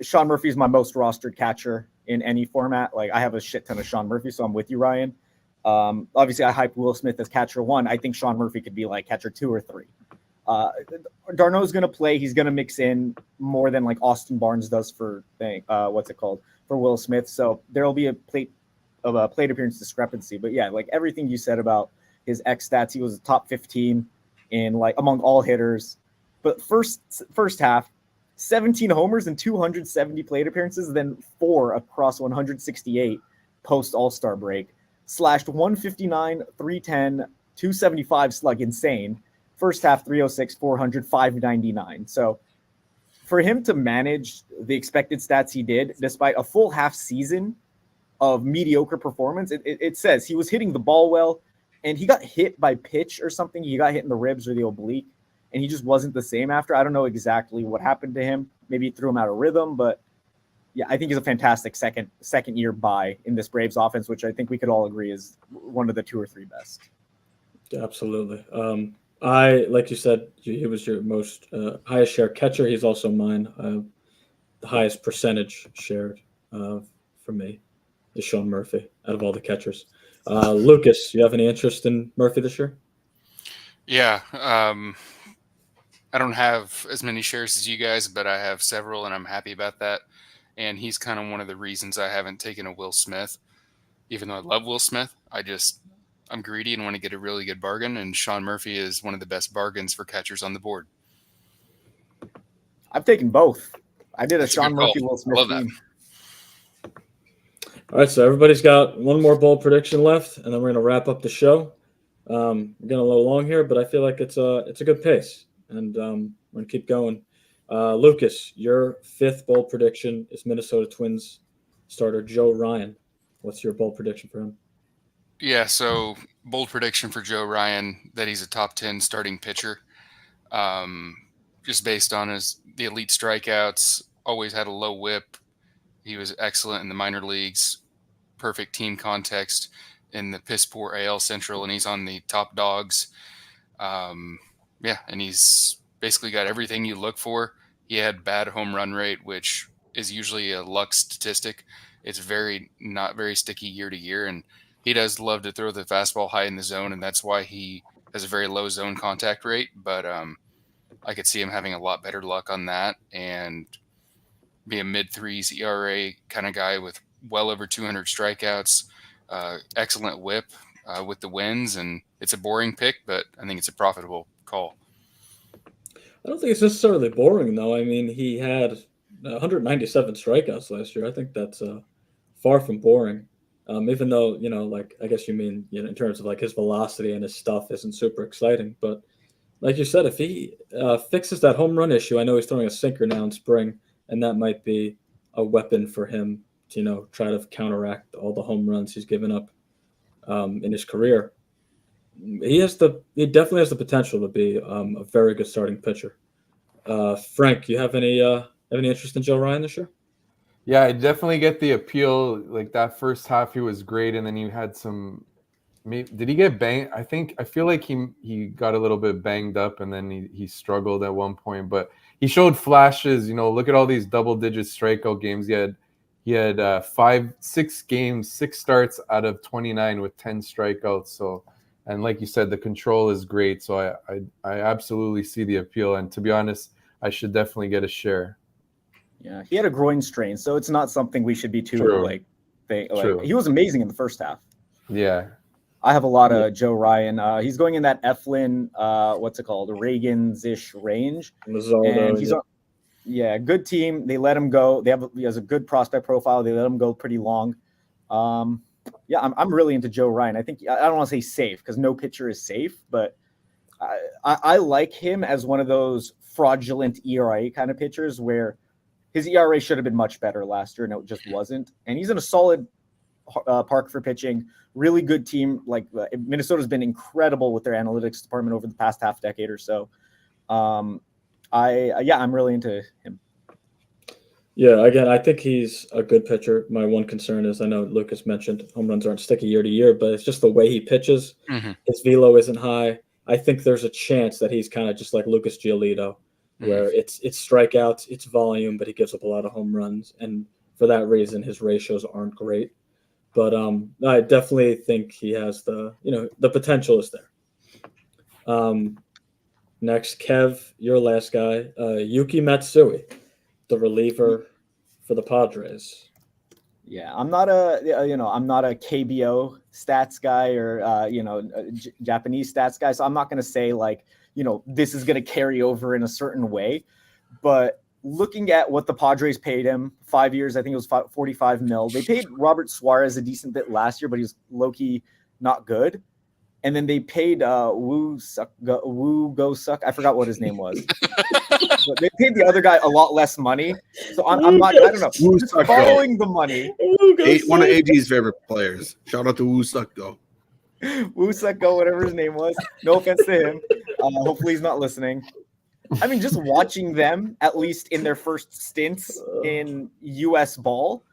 Sean Murphy's my most rostered catcher in any format. Like I have a shit ton of Sean Murphy, so I'm with you, Ryan. Obviously, I hyped Will Smith as catcher 1. I think Sean Murphy could be like catcher 2 or 3. Darno's going to play. He's going to mix in more than like Austin Barnes does for for Will Smith. So there will be a plate appearance discrepancy. But yeah, like everything you said about his X stats, he was top 15 in like among all hitters. But first half, 17 homers and 270 plate appearances, then 4 across 168 post All-Star break. Slashed 159, 310, 275 slug, insane. First half, 306, 400, 599. So for him to manage the expected stats he did, despite a full half season of mediocre performance, it says he was hitting the ball well, and he got hit by pitch or something. He got hit in the ribs or the oblique, and he just wasn't the same after. I don't know exactly what happened to him. Maybe it threw him out of rhythm, but yeah, I think he's a fantastic second year buy in this Braves offense, which I think we could all agree is one of the 2 or 3 best. Absolutely. Like you said, he was your most highest share catcher. He's also mine. The highest percentage shared for me is Sean Murphy out of all the catchers. Lucas, you have any interest in Murphy this year? Yeah. I don't have as many shares as you guys, but I have several, and I'm happy about that. And he's kind of one of the reasons I haven't taken a Will Smith, even though I love Will Smith. I'm greedy and want to get a really good bargain, and Sean Murphy is one of the best bargains for catchers on the board. I've taken both. I did a That's Sean a good Murphy, call. Will Smith Love team. All right, so everybody's got one more bold prediction left, and then we're going to wrap up the show. We're getting a little long here, but I feel like it's a good pace, and we're going to keep going. Lucas, your 5th bold prediction is Minnesota Twins starter Joe Ryan. What's your bold prediction for him? Yeah, so bold prediction for Joe Ryan that he's a top 10 starting pitcher. Just based on the elite strikeouts, always had a low whip. He was excellent in the minor leagues, perfect team context in the piss poor AL Central, and he's on the top dogs. And he's basically got everything you look for. He had bad home run rate, which is usually a luck statistic. It's not very sticky year to year, and he does love to throw the fastball high in the zone, and that's why he has a very low zone contact rate. But I could see him having a lot better luck on that and be a mid-3s ERA kind of guy with well over 200 strikeouts, excellent whip with the wins, and it's a boring pick, but I think it's a profitable call. I don't think it's necessarily boring, though. I mean, he had 197 strikeouts last year. I think that's far from boring. Even though, I guess you mean, in terms of like his velocity and his stuff isn't super exciting. But like you said, if he fixes that home run issue, I know he's throwing a sinker now in spring, and that might be a weapon for him to, try to counteract all the home runs he's given up in his career. He definitely has the potential to be a very good starting pitcher. Frank, you have any interest in Joe Ryan this year? Yeah, I definitely get the appeal. Like that first half, he was great, and then you had some. Did he get banged? I feel like he got a little bit banged up, and then he struggled at one point. But he showed flashes. Look at all these double-digit strikeout games. He had 6 games, 6 starts out of 29 with 10 strikeouts. So. And like you said, the control is great. So I absolutely see the appeal. And to be honest, I should definitely get a share. Yeah, he had a groin strain, so it's not something we should be too True. True. He was amazing in the first half. Yeah. I have a lot of Joe Ryan. He's going in that Eflin, Reagans-ish range. Luzardo, and he's good team. They let him go. He has a good prospect profile. They let him go pretty long. I'm really into Joe Ryan. I think I don't want to say safe because no pitcher is safe, but I like him as one of those fraudulent ERA kind of pitchers where his ERA should have been much better last year, and it just wasn't. And he's in a solid park for pitching. Really good team. Like Minnesota's been incredible with their analytics department over the past half decade or so. I'm really into him. Yeah, again, I think he's a good pitcher. My one concern is, I know Lucas mentioned home runs aren't sticky year to year, but it's just the way he pitches. Mm-hmm. His velo isn't high. I think there's a chance that he's kind of just like Lucas Giolito, where it's strikeouts, it's volume, but he gives up a lot of home runs, and for that reason, his ratios aren't great. But I definitely think he has the potential is there. Next, Kev, your last guy, Yuki Matsui, the reliever for the Padres. Yeah, I'm not a KBO stats guy or Japanese stats guy, so I'm not going to say like, this is going to carry over in a certain way. But looking at what the Padres paid him, 5 years, I think it was $45 million. They paid Robert Suarez a decent bit last year, but he was low-key not good. And then they paid Woo Go Suck. I forgot what his name was. But they paid the other guy a lot less money. So I don't know. Woo Just Suck following the money. One of AG's favorite players. Shout out to Woo Suck Go. Woo Suck Go, whatever his name was. No offense to him. Hopefully he's not listening. I mean, just watching them, at least in their first stints in U.S. ball,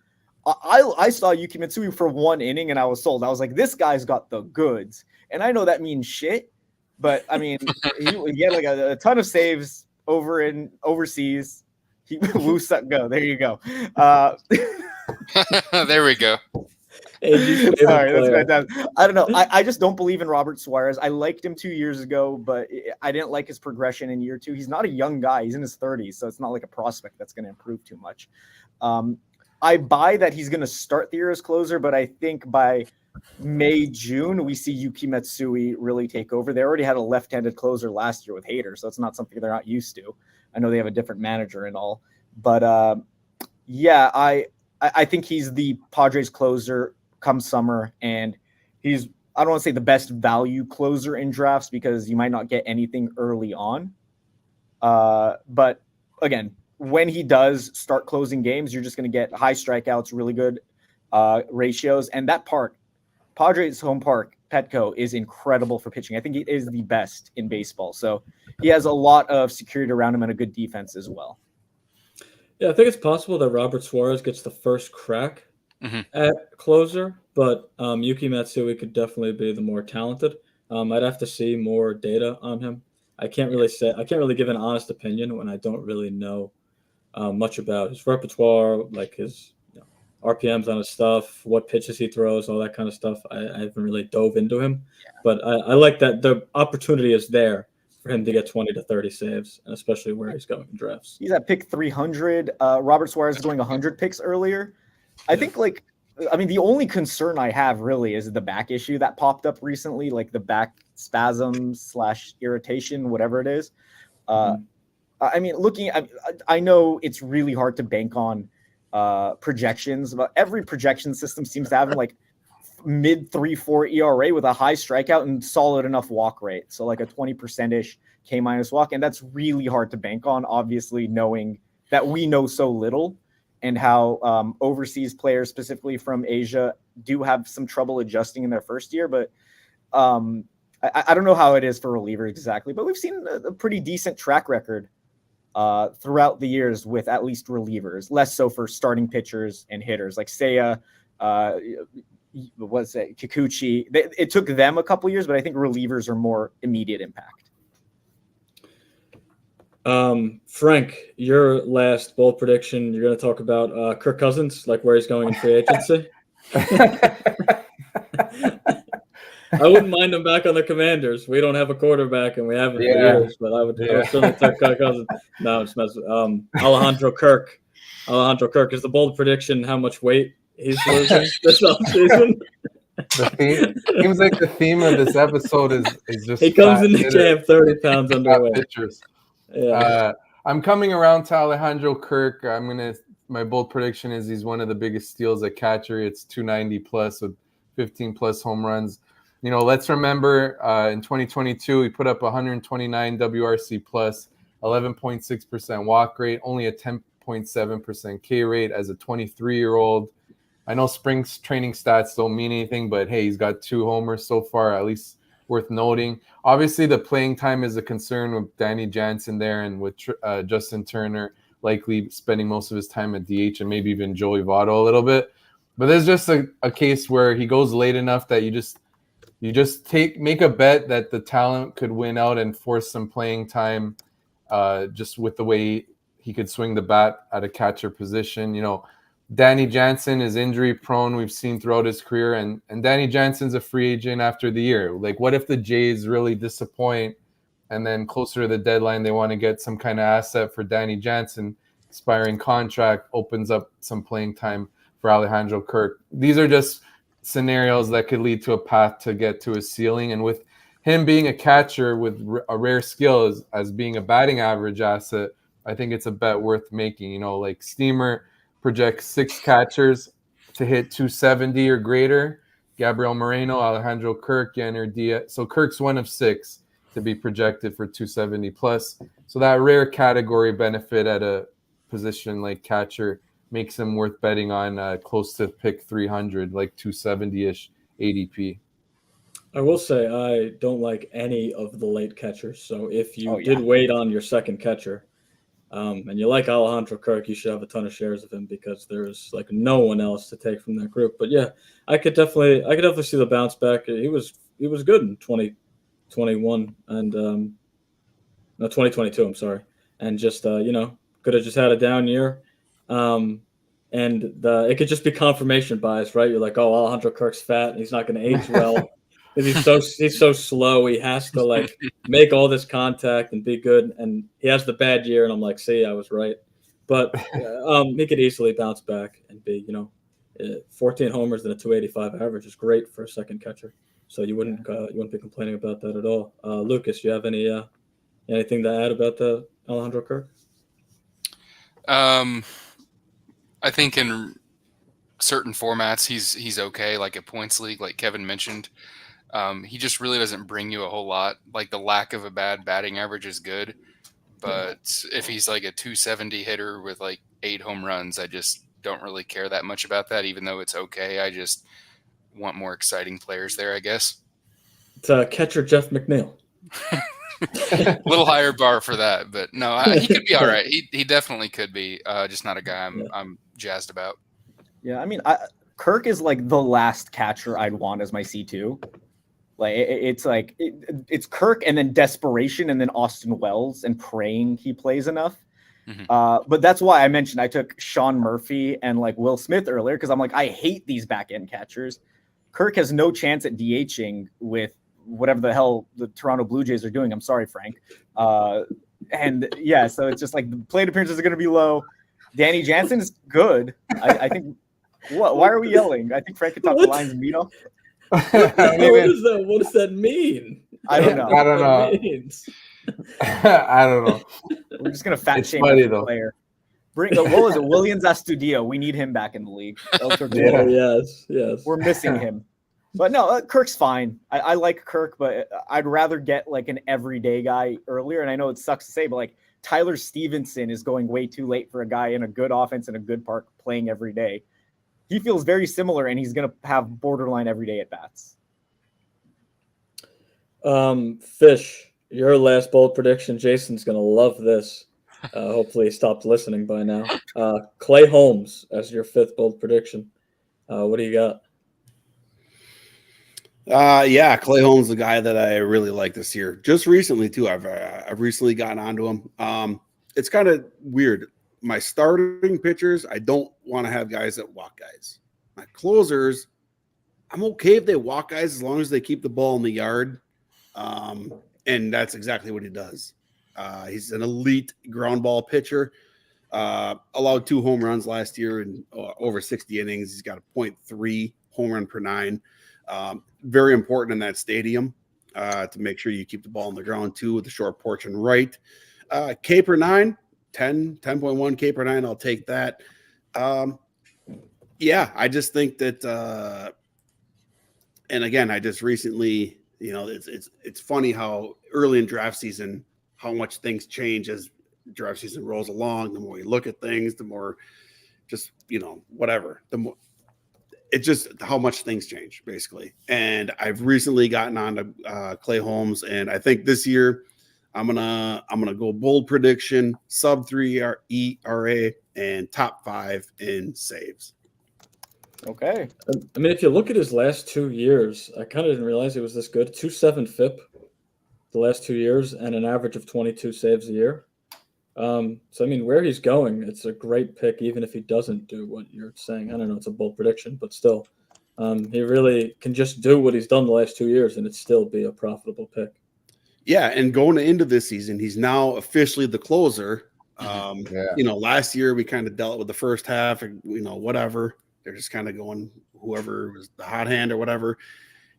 I saw Yuki Matsui for 1 inning and I was sold. I was like, this guy's got the goods. And I know that means shit, but I mean, he had like a ton of saves overseas. Woo Suck Go. There you go. There we go. Sorry, that's fantastic. I don't know. I just don't believe in Robert Suarez. I liked him 2 years ago, but I didn't like his progression in year 2. He's not a young guy. He's in his 30s, so it's not like a prospect that's going to improve too much. I buy that he's going to start the year as closer, but I think by May, June, we see Yuki Matsui really take over. They already had a left-handed closer last year with Hader, so it's not something they're not used to. I know they have a different manager and all, but I think he's the Padres closer come summer, and he's, I don't want to say the best value closer in drafts because you might not get anything early on. But again, when he does start closing games, you're just going to get high strikeouts, really good ratios. And that park, Padres home park, Petco, is incredible for pitching. I think it is the best in baseball. So he has a lot of security around him and a good defense as well. Yeah, I think it's possible that Robert Suarez gets the first crack at closer, but Yuki Matsui could definitely be the more talented. I'd have to see more data on him. I can't really give an honest opinion when I don't really know much about his repertoire, like his RPMs on his stuff, what pitches he throws, all that kind of stuff. I haven't really dove into him, but I like that the opportunity is there for him to get 20 to 30 saves, and especially where he's going in drafts. He's at pick 300. Robert Suarez is going 100 picks earlier. I think the only concern I have really is the back issue that popped up recently, like the back spasms / irritation, whatever it is. I mean, I know it's really hard to bank on projections, but every projection system seems to have like mid 3.4 ERA with a high strikeout and solid enough walk rate. So like a 20%-ish K- walk. And that's really hard to bank on, obviously, knowing that we know so little and how overseas players, specifically from Asia, do have some trouble adjusting in their first year. But I don't know how it is for relievers exactly, but we've seen a pretty decent track record throughout the years with at least relievers, less so for starting pitchers and hitters like Seiya, Kikuchi. It took them a couple years, but I think relievers are more immediate impact. Frank, your last bold prediction, you're going to talk about Kirk Cousins, like where he's going in free agency. I wouldn't mind him back on the Commanders. We don't have a quarterback, and we haven't for years, but I would certainly take Kirk Cousins. No, it's Alejandro Kirk. Alejandro Kirk is the bold prediction. How much weight he's losing this offseason. Seems like the theme of this episode is just he comes in the camp 30 pounds underweight. Pitchers. Yeah. I'm coming around to Alejandro Kirk. My bold prediction is he's one of the biggest steals at catcher. It's 290 plus with 15 plus home runs. Let's remember in 2022 he put up 129 WRC plus, 11.6% walk rate, only a 10.7% K rate as a 23-year-old. I know spring training stats don't mean anything, but hey, he's got 2 homers so far, at least worth noting. Obviously, the playing time is a concern with Danny Jansen there and with Justin Turner likely spending most of his time at DH and maybe even Joey Votto a little bit. But there's just a case where he goes late enough that you just make a bet that the talent could win out and force some playing time just with the way he could swing the bat at a catcher position. Danny Jansen is injury prone. We've seen throughout his career, and Danny Jansen's a free agent after the year. Like, what if the Jays really disappoint and then closer to the deadline they want to get some kind of asset for Danny Jansen, expiring contract opens up some playing time for Alejandro Kirk. These are just scenarios that could lead to a path to get to a ceiling. And with him being a catcher with a rare skill as being a batting average asset, I think it's a bet worth making. Like Steamer projects 6 catchers to hit 270 or greater. Gabriel Moreno, Alejandro Kirk, Yanner Diaz. So Kirk's one of 6 to be projected for 270 plus. So that rare category benefit at a position like catcher makes him worth betting on close to pick 300, like 270-ish ADP. I will say I don't like any of the late catchers. So if you yeah. did wait on your second catcher, and you like Alejandro Kirk, you should have a ton of shares of him because there's like no one else to take from that group. But yeah, I could definitely see the bounce back. He was good in 2021 and 2022. I'm sorry, and just could have just had a down year. And it could just be confirmation bias, right? You're like, oh, Alejandro Kirk's fat and he's not going to age well. He's so slow. He has to like make all this contact and be good, and he has the bad year. And I'm like, see, I was right. But he could easily bounce back and be, 14 homers and a 285 average is great for a second catcher. So you wouldn't be complaining about that at all. Lucas, you have anything to add about the Alejandro Kirk? I think in certain formats he's okay, like a points league, like Kevin mentioned. He just really doesn't bring you a whole lot. Like the lack of a bad batting average is good, but if he's like a 270 hitter with like 8 home runs, I just don't really care that much about that, even though it's okay. I just want more exciting players there, I guess. It's catcher Jeff McNeil. A little higher bar for that, but no, he could be all right. He definitely could be. Just not a guy I'm jazzed about. Yeah, I mean, Kirk is like the last catcher I'd want as my C2. Like it's Kirk and then desperation and then Austin Wells and praying he plays enough. Mm-hmm. But that's why I mentioned I took Sean Murphy and like Will Smith earlier because I'm like, I hate these back end catchers. Kirk has no chance at DHing with whatever the hell the Toronto Blue Jays are doing. I'm sorry, Frank. And yeah, so it's just like the plate appearances are going to be low. Danny Jansen is good. I think. Why are we yelling? I think Frank could talk the lines meet off. What does that mean? I don't know. I don't know. I don't know. We're just gonna fat shame the player. What was it? Williams Astudillo. We need him back in the league. Yes. We're missing him. But no, Kirk's fine. I like Kirk, but I'd rather get like an everyday guy earlier. And I know it sucks to say, but like Tyler Stevenson is going way too late for a guy in a good offense and a good park playing every day. He feels very similar, and he's going to have borderline everyday at bats. Fish, your last bold prediction. Jason's going to love this. Hopefully he stopped listening by now. Clay Holmes as your 5th bold prediction. What do you got? Clay Holmes, the guy that I really like this year. Just recently too. I've recently gotten onto him. It's kind of weird. My starting pitchers, I don't want to have guys that walk guys. My closers, I'm okay if they walk guys as long as they keep the ball in the yard. And that's exactly what he does. He's an elite ground ball pitcher. Allowed 2 home runs last year in over 60 innings. He's got a .3 home run per 9. Very important in that stadium to make sure you keep the ball on the ground too with the short porch and right. K per 9. 10.1 K per 9. I'll take that. I just think that, and again, I just recently, it's funny how early in draft season, how much things change as draft season rolls along. The more you look at things, the more just, whatever, the more it's just how much things change basically. And I've recently gotten on to Clay Holmes, and I think this year I'm gonna go bold prediction, sub 3 ERA and top 5 in saves. Okay. I mean, if you look at his last 2 years, I kind of didn't realize he was this good. 2.7 FIP the last 2 years, and an average of 22 saves a year. So I mean, where he's going, it's a great pick, even if he doesn't do what you're saying. I don't know, it's a bold prediction, but still, he really can just do what he's done the last 2 years, and it still be a profitable pick. Yeah, and going into this season, he's now officially the closer. Last year we kind of dealt with the first half, and whatever. They're just kind of going whoever was the hot hand or whatever.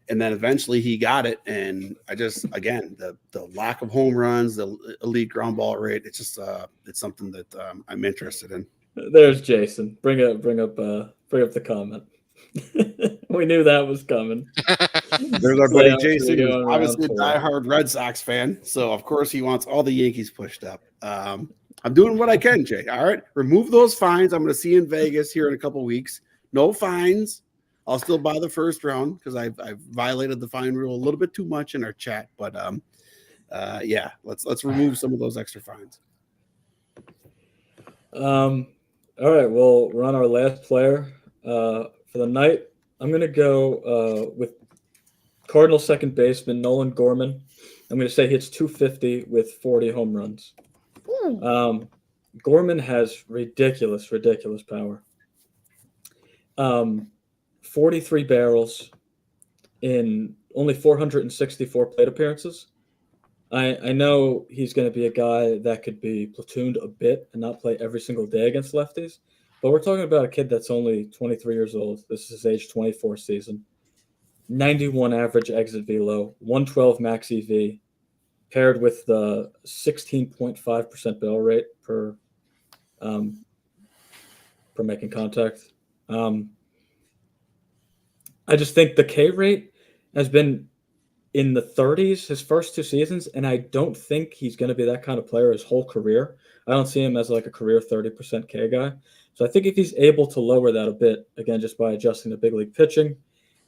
And then eventually he got it. And I just, again, the lack of home runs, the elite ground ball rate, it's just it's something that I'm interested in. There's Jason. Bring up the comment. We knew that was coming. There's our buddy Yeah, Jason, going who's around obviously a for it. diehard Red Sox fan. So of course he wants all the Yankees pushed up. I'm doing what I can, Jay. All right. Remove those fines. I'm going to see you in Vegas here in a couple weeks. No fines. I'll still buy the first round because I've violated the fine rule a little bit too much in our chat. But yeah, let's remove some of those extra fines. All right. Well, we're on our last player for the night. I'm going to go with Cardinal second baseman Nolan Gorman. I'm going to say he hits 250 with 40 home runs. Gorman has ridiculous power. 43 barrels in only 464 plate appearances. I know he's going to be a guy that could be platooned a bit and not play every single day against lefties, but we're talking about a kid that's only 23 years old. This is his age 24 season. 91 average exit velo, 112 max EV, paired with the 16.5% barrel rate per making contact. I just think the K rate has been in the 30s his first 2 seasons, and I don't think he's going to be that kind of player his whole career. I don't see him as like a career 30% K guy. So I think if he's able to lower that a bit, again, just by adjusting the big league pitching,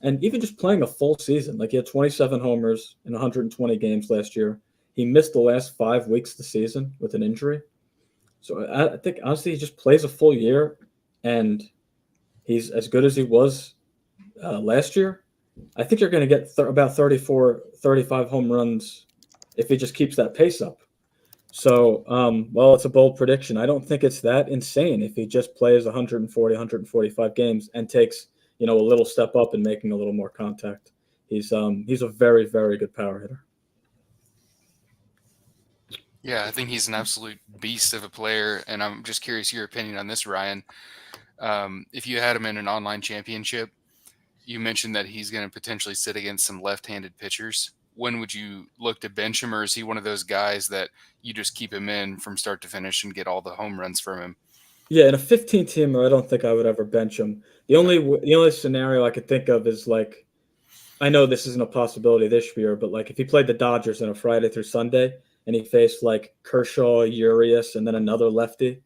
and even just playing a full season, like he had 27 homers in 120 games last year. He missed the last 5 weeks of the season with an injury. So I think, honestly, he just plays a full year, and he's as good as he was last year. I think you're going to get about 34, 35 home runs if he just keeps that pace up. So, well, it's a bold prediction. I don't think it's that insane if he just plays 140, 145 games and takes, a little step up and making a little more contact. He's a very, very good power hitter. Yeah, I think he's an absolute beast of a player, and I'm just curious your opinion on this, Ryan. If you had him in an online championship, you mentioned that he's going to potentially sit against some left-handed pitchers. When would you look to bench him, or is he one of those guys that you just keep him in from start to finish and get all the home runs from him? Yeah, in a 15-teamer, I don't think I would ever bench him. The only scenario I could think of is like, I know this isn't a possibility this year, but like if he played the Dodgers on a Friday through Sunday and he faced like Kershaw, Urias, and then another lefty,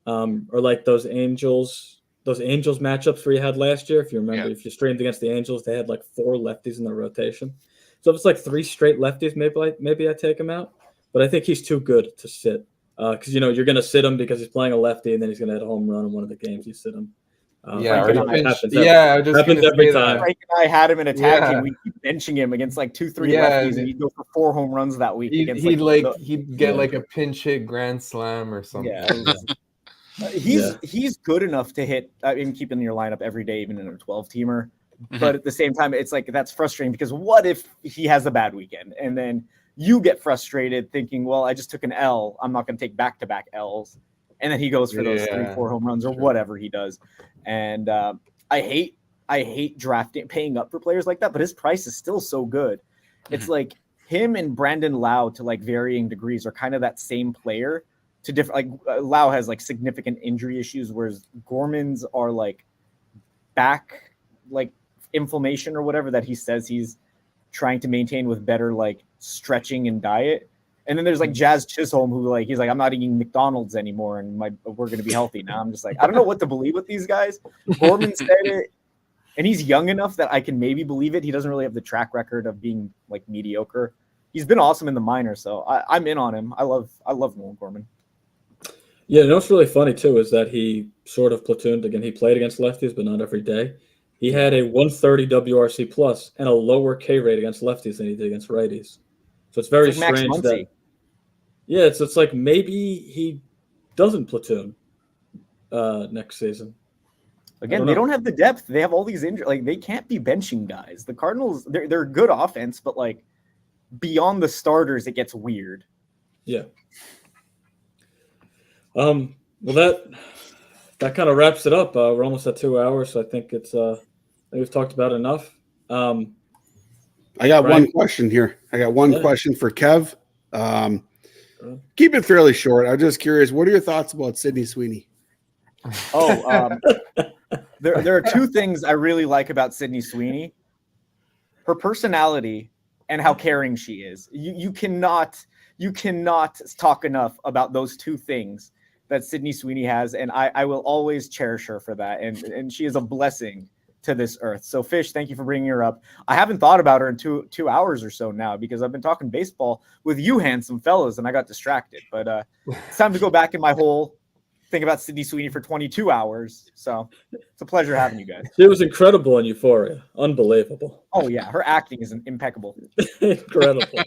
or like those Angels matchups where you had last year. If you remember, if you streamed against the Angels, they had like 4 lefties in their rotation. So if it's like 3 straight lefties, maybe I take him out. But I think he's too good to sit because you're going to sit him because he's playing a lefty, and then he's going to hit a home run in one of the games you sit him. Happens happens every time. Frank and I had him in a tag team. We keep benching him against like 2-3 lefties, and he'd go for 4 home runs that week. He'd get like a pinch hit grand slam or something. Yeah. He's good enough to hit. Keep in your lineup every day, even in a 12-teamer. But at the same time, it's like that's frustrating because what if he has a bad weekend and then you get frustrated thinking, well, I just took an L. I'm not going to take back-to-back L's. And then he goes for those 3-4 home runs or whatever he does. And I hate drafting, paying up for players like that, but his price is still so good. It's like him and Brandon Lau to like varying degrees are kind of that same player to different. Like Lau has like significant injury issues, whereas Gorman's are like back like inflammation or whatever that he says he's trying to maintain with better like stretching and diet. And then there's like Jazz Chisholm, who like he's like, I'm not eating McDonald's anymore, and we're gonna be healthy now. I'm just like, I don't know what to believe with these guys. Gorman said it, and he's young enough that I can maybe believe it. He doesn't really have the track record of being like mediocre. He's been awesome in the minors, so I'm in on him. I love Nolan Gorman. Yeah, you know what's really funny too is that he sort of platooned again. He played against lefties, but not every day. He had a 130 WRC plus and a lower K rate against lefties than he did against righties. So it's very It's like Max strange Muncy. that. Yeah, it's like maybe he doesn't platoon next season. Again, they don't have the depth. They have all these injuries. Like they can't be benching guys. The Cardinals, they're good offense, but like beyond the starters, it gets weird. Yeah. Well, that kind of wraps it up. We're almost at 2 hours, so I think we've talked about enough. I got Brian? one question here. I got one question for Kev. Keep it fairly short. I'm just curious. What are your thoughts about Sydney Sweeney? There are two things I really like about Sydney Sweeney: her personality and how caring she is. You cannot talk enough about those two things that Sydney Sweeney has, and I will always cherish her for that. And she is a blessing to this earth. So Fish, thank you for bringing her up. I haven't thought about her in two hours or so now because I've been talking baseball with you handsome fellas and I got distracted. But it's time to go back in my hole, think about Sydney Sweeney for 22 hours. So it's a pleasure having you guys. She was incredible in Euphoria. Unbelievable. Oh yeah, her acting is impeccable. Incredible.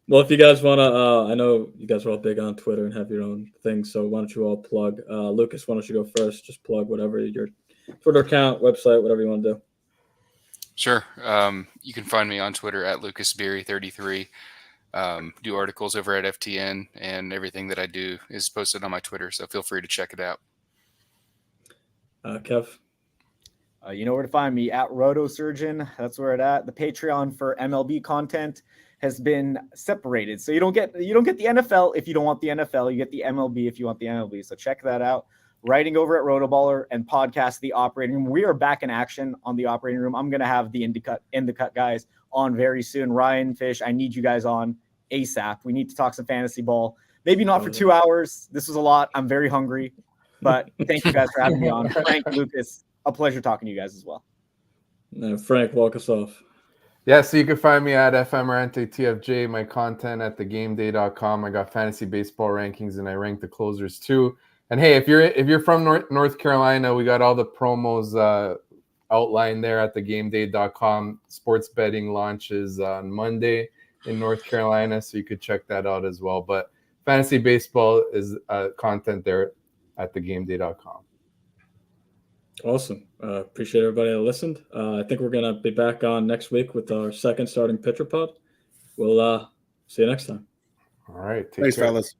Well, if you guys want to, I know you guys are all big on Twitter and have your own things, so why don't you all plug? Lucas, why don't you go first? Just plug whatever your Twitter account, website, whatever you want to do. Sure. You can find me on Twitter at LucasBeery33. Do articles over at FTN, and everything that I do is posted on my Twitter, so feel free to check it out. Kev? You know where to find me, at RotoSurgeon. That's where it's at. The Patreon for MLB content has been separated. So you don't get the NFL if you don't want the NFL. You get the MLB if you want the MLB. So check that out. Writing over at Rotoballer and podcast The Operating Room. We are back in action on The Operating Room. I'm going to have the In the Cut guys on very soon. Ryan, Fish, I need you guys on ASAP. We need to talk some fantasy ball. Maybe not for 2 hours. This was a lot. I'm very hungry. But thank you guys for having me on. Frank, Lucas, a pleasure talking to you guys as well. Frank, walk us off. Yeah, so you can find me at FMRanteTFJ, my content at thegameday.com. I got fantasy baseball rankings and I rank the closers too. And hey, if you're from North Carolina, we got all the promos outlined there at thegameday.com. Sports betting launches on Monday in North Carolina, so you could check that out as well. But fantasy baseball is content there at thegameday.com. Awesome. Appreciate everybody that listened. I think we're going to be back on next week with our second starting pitcher pod. We'll see you next time. All right. Thanks, fellas.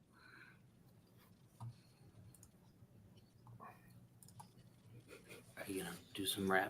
Are you going to do some rap?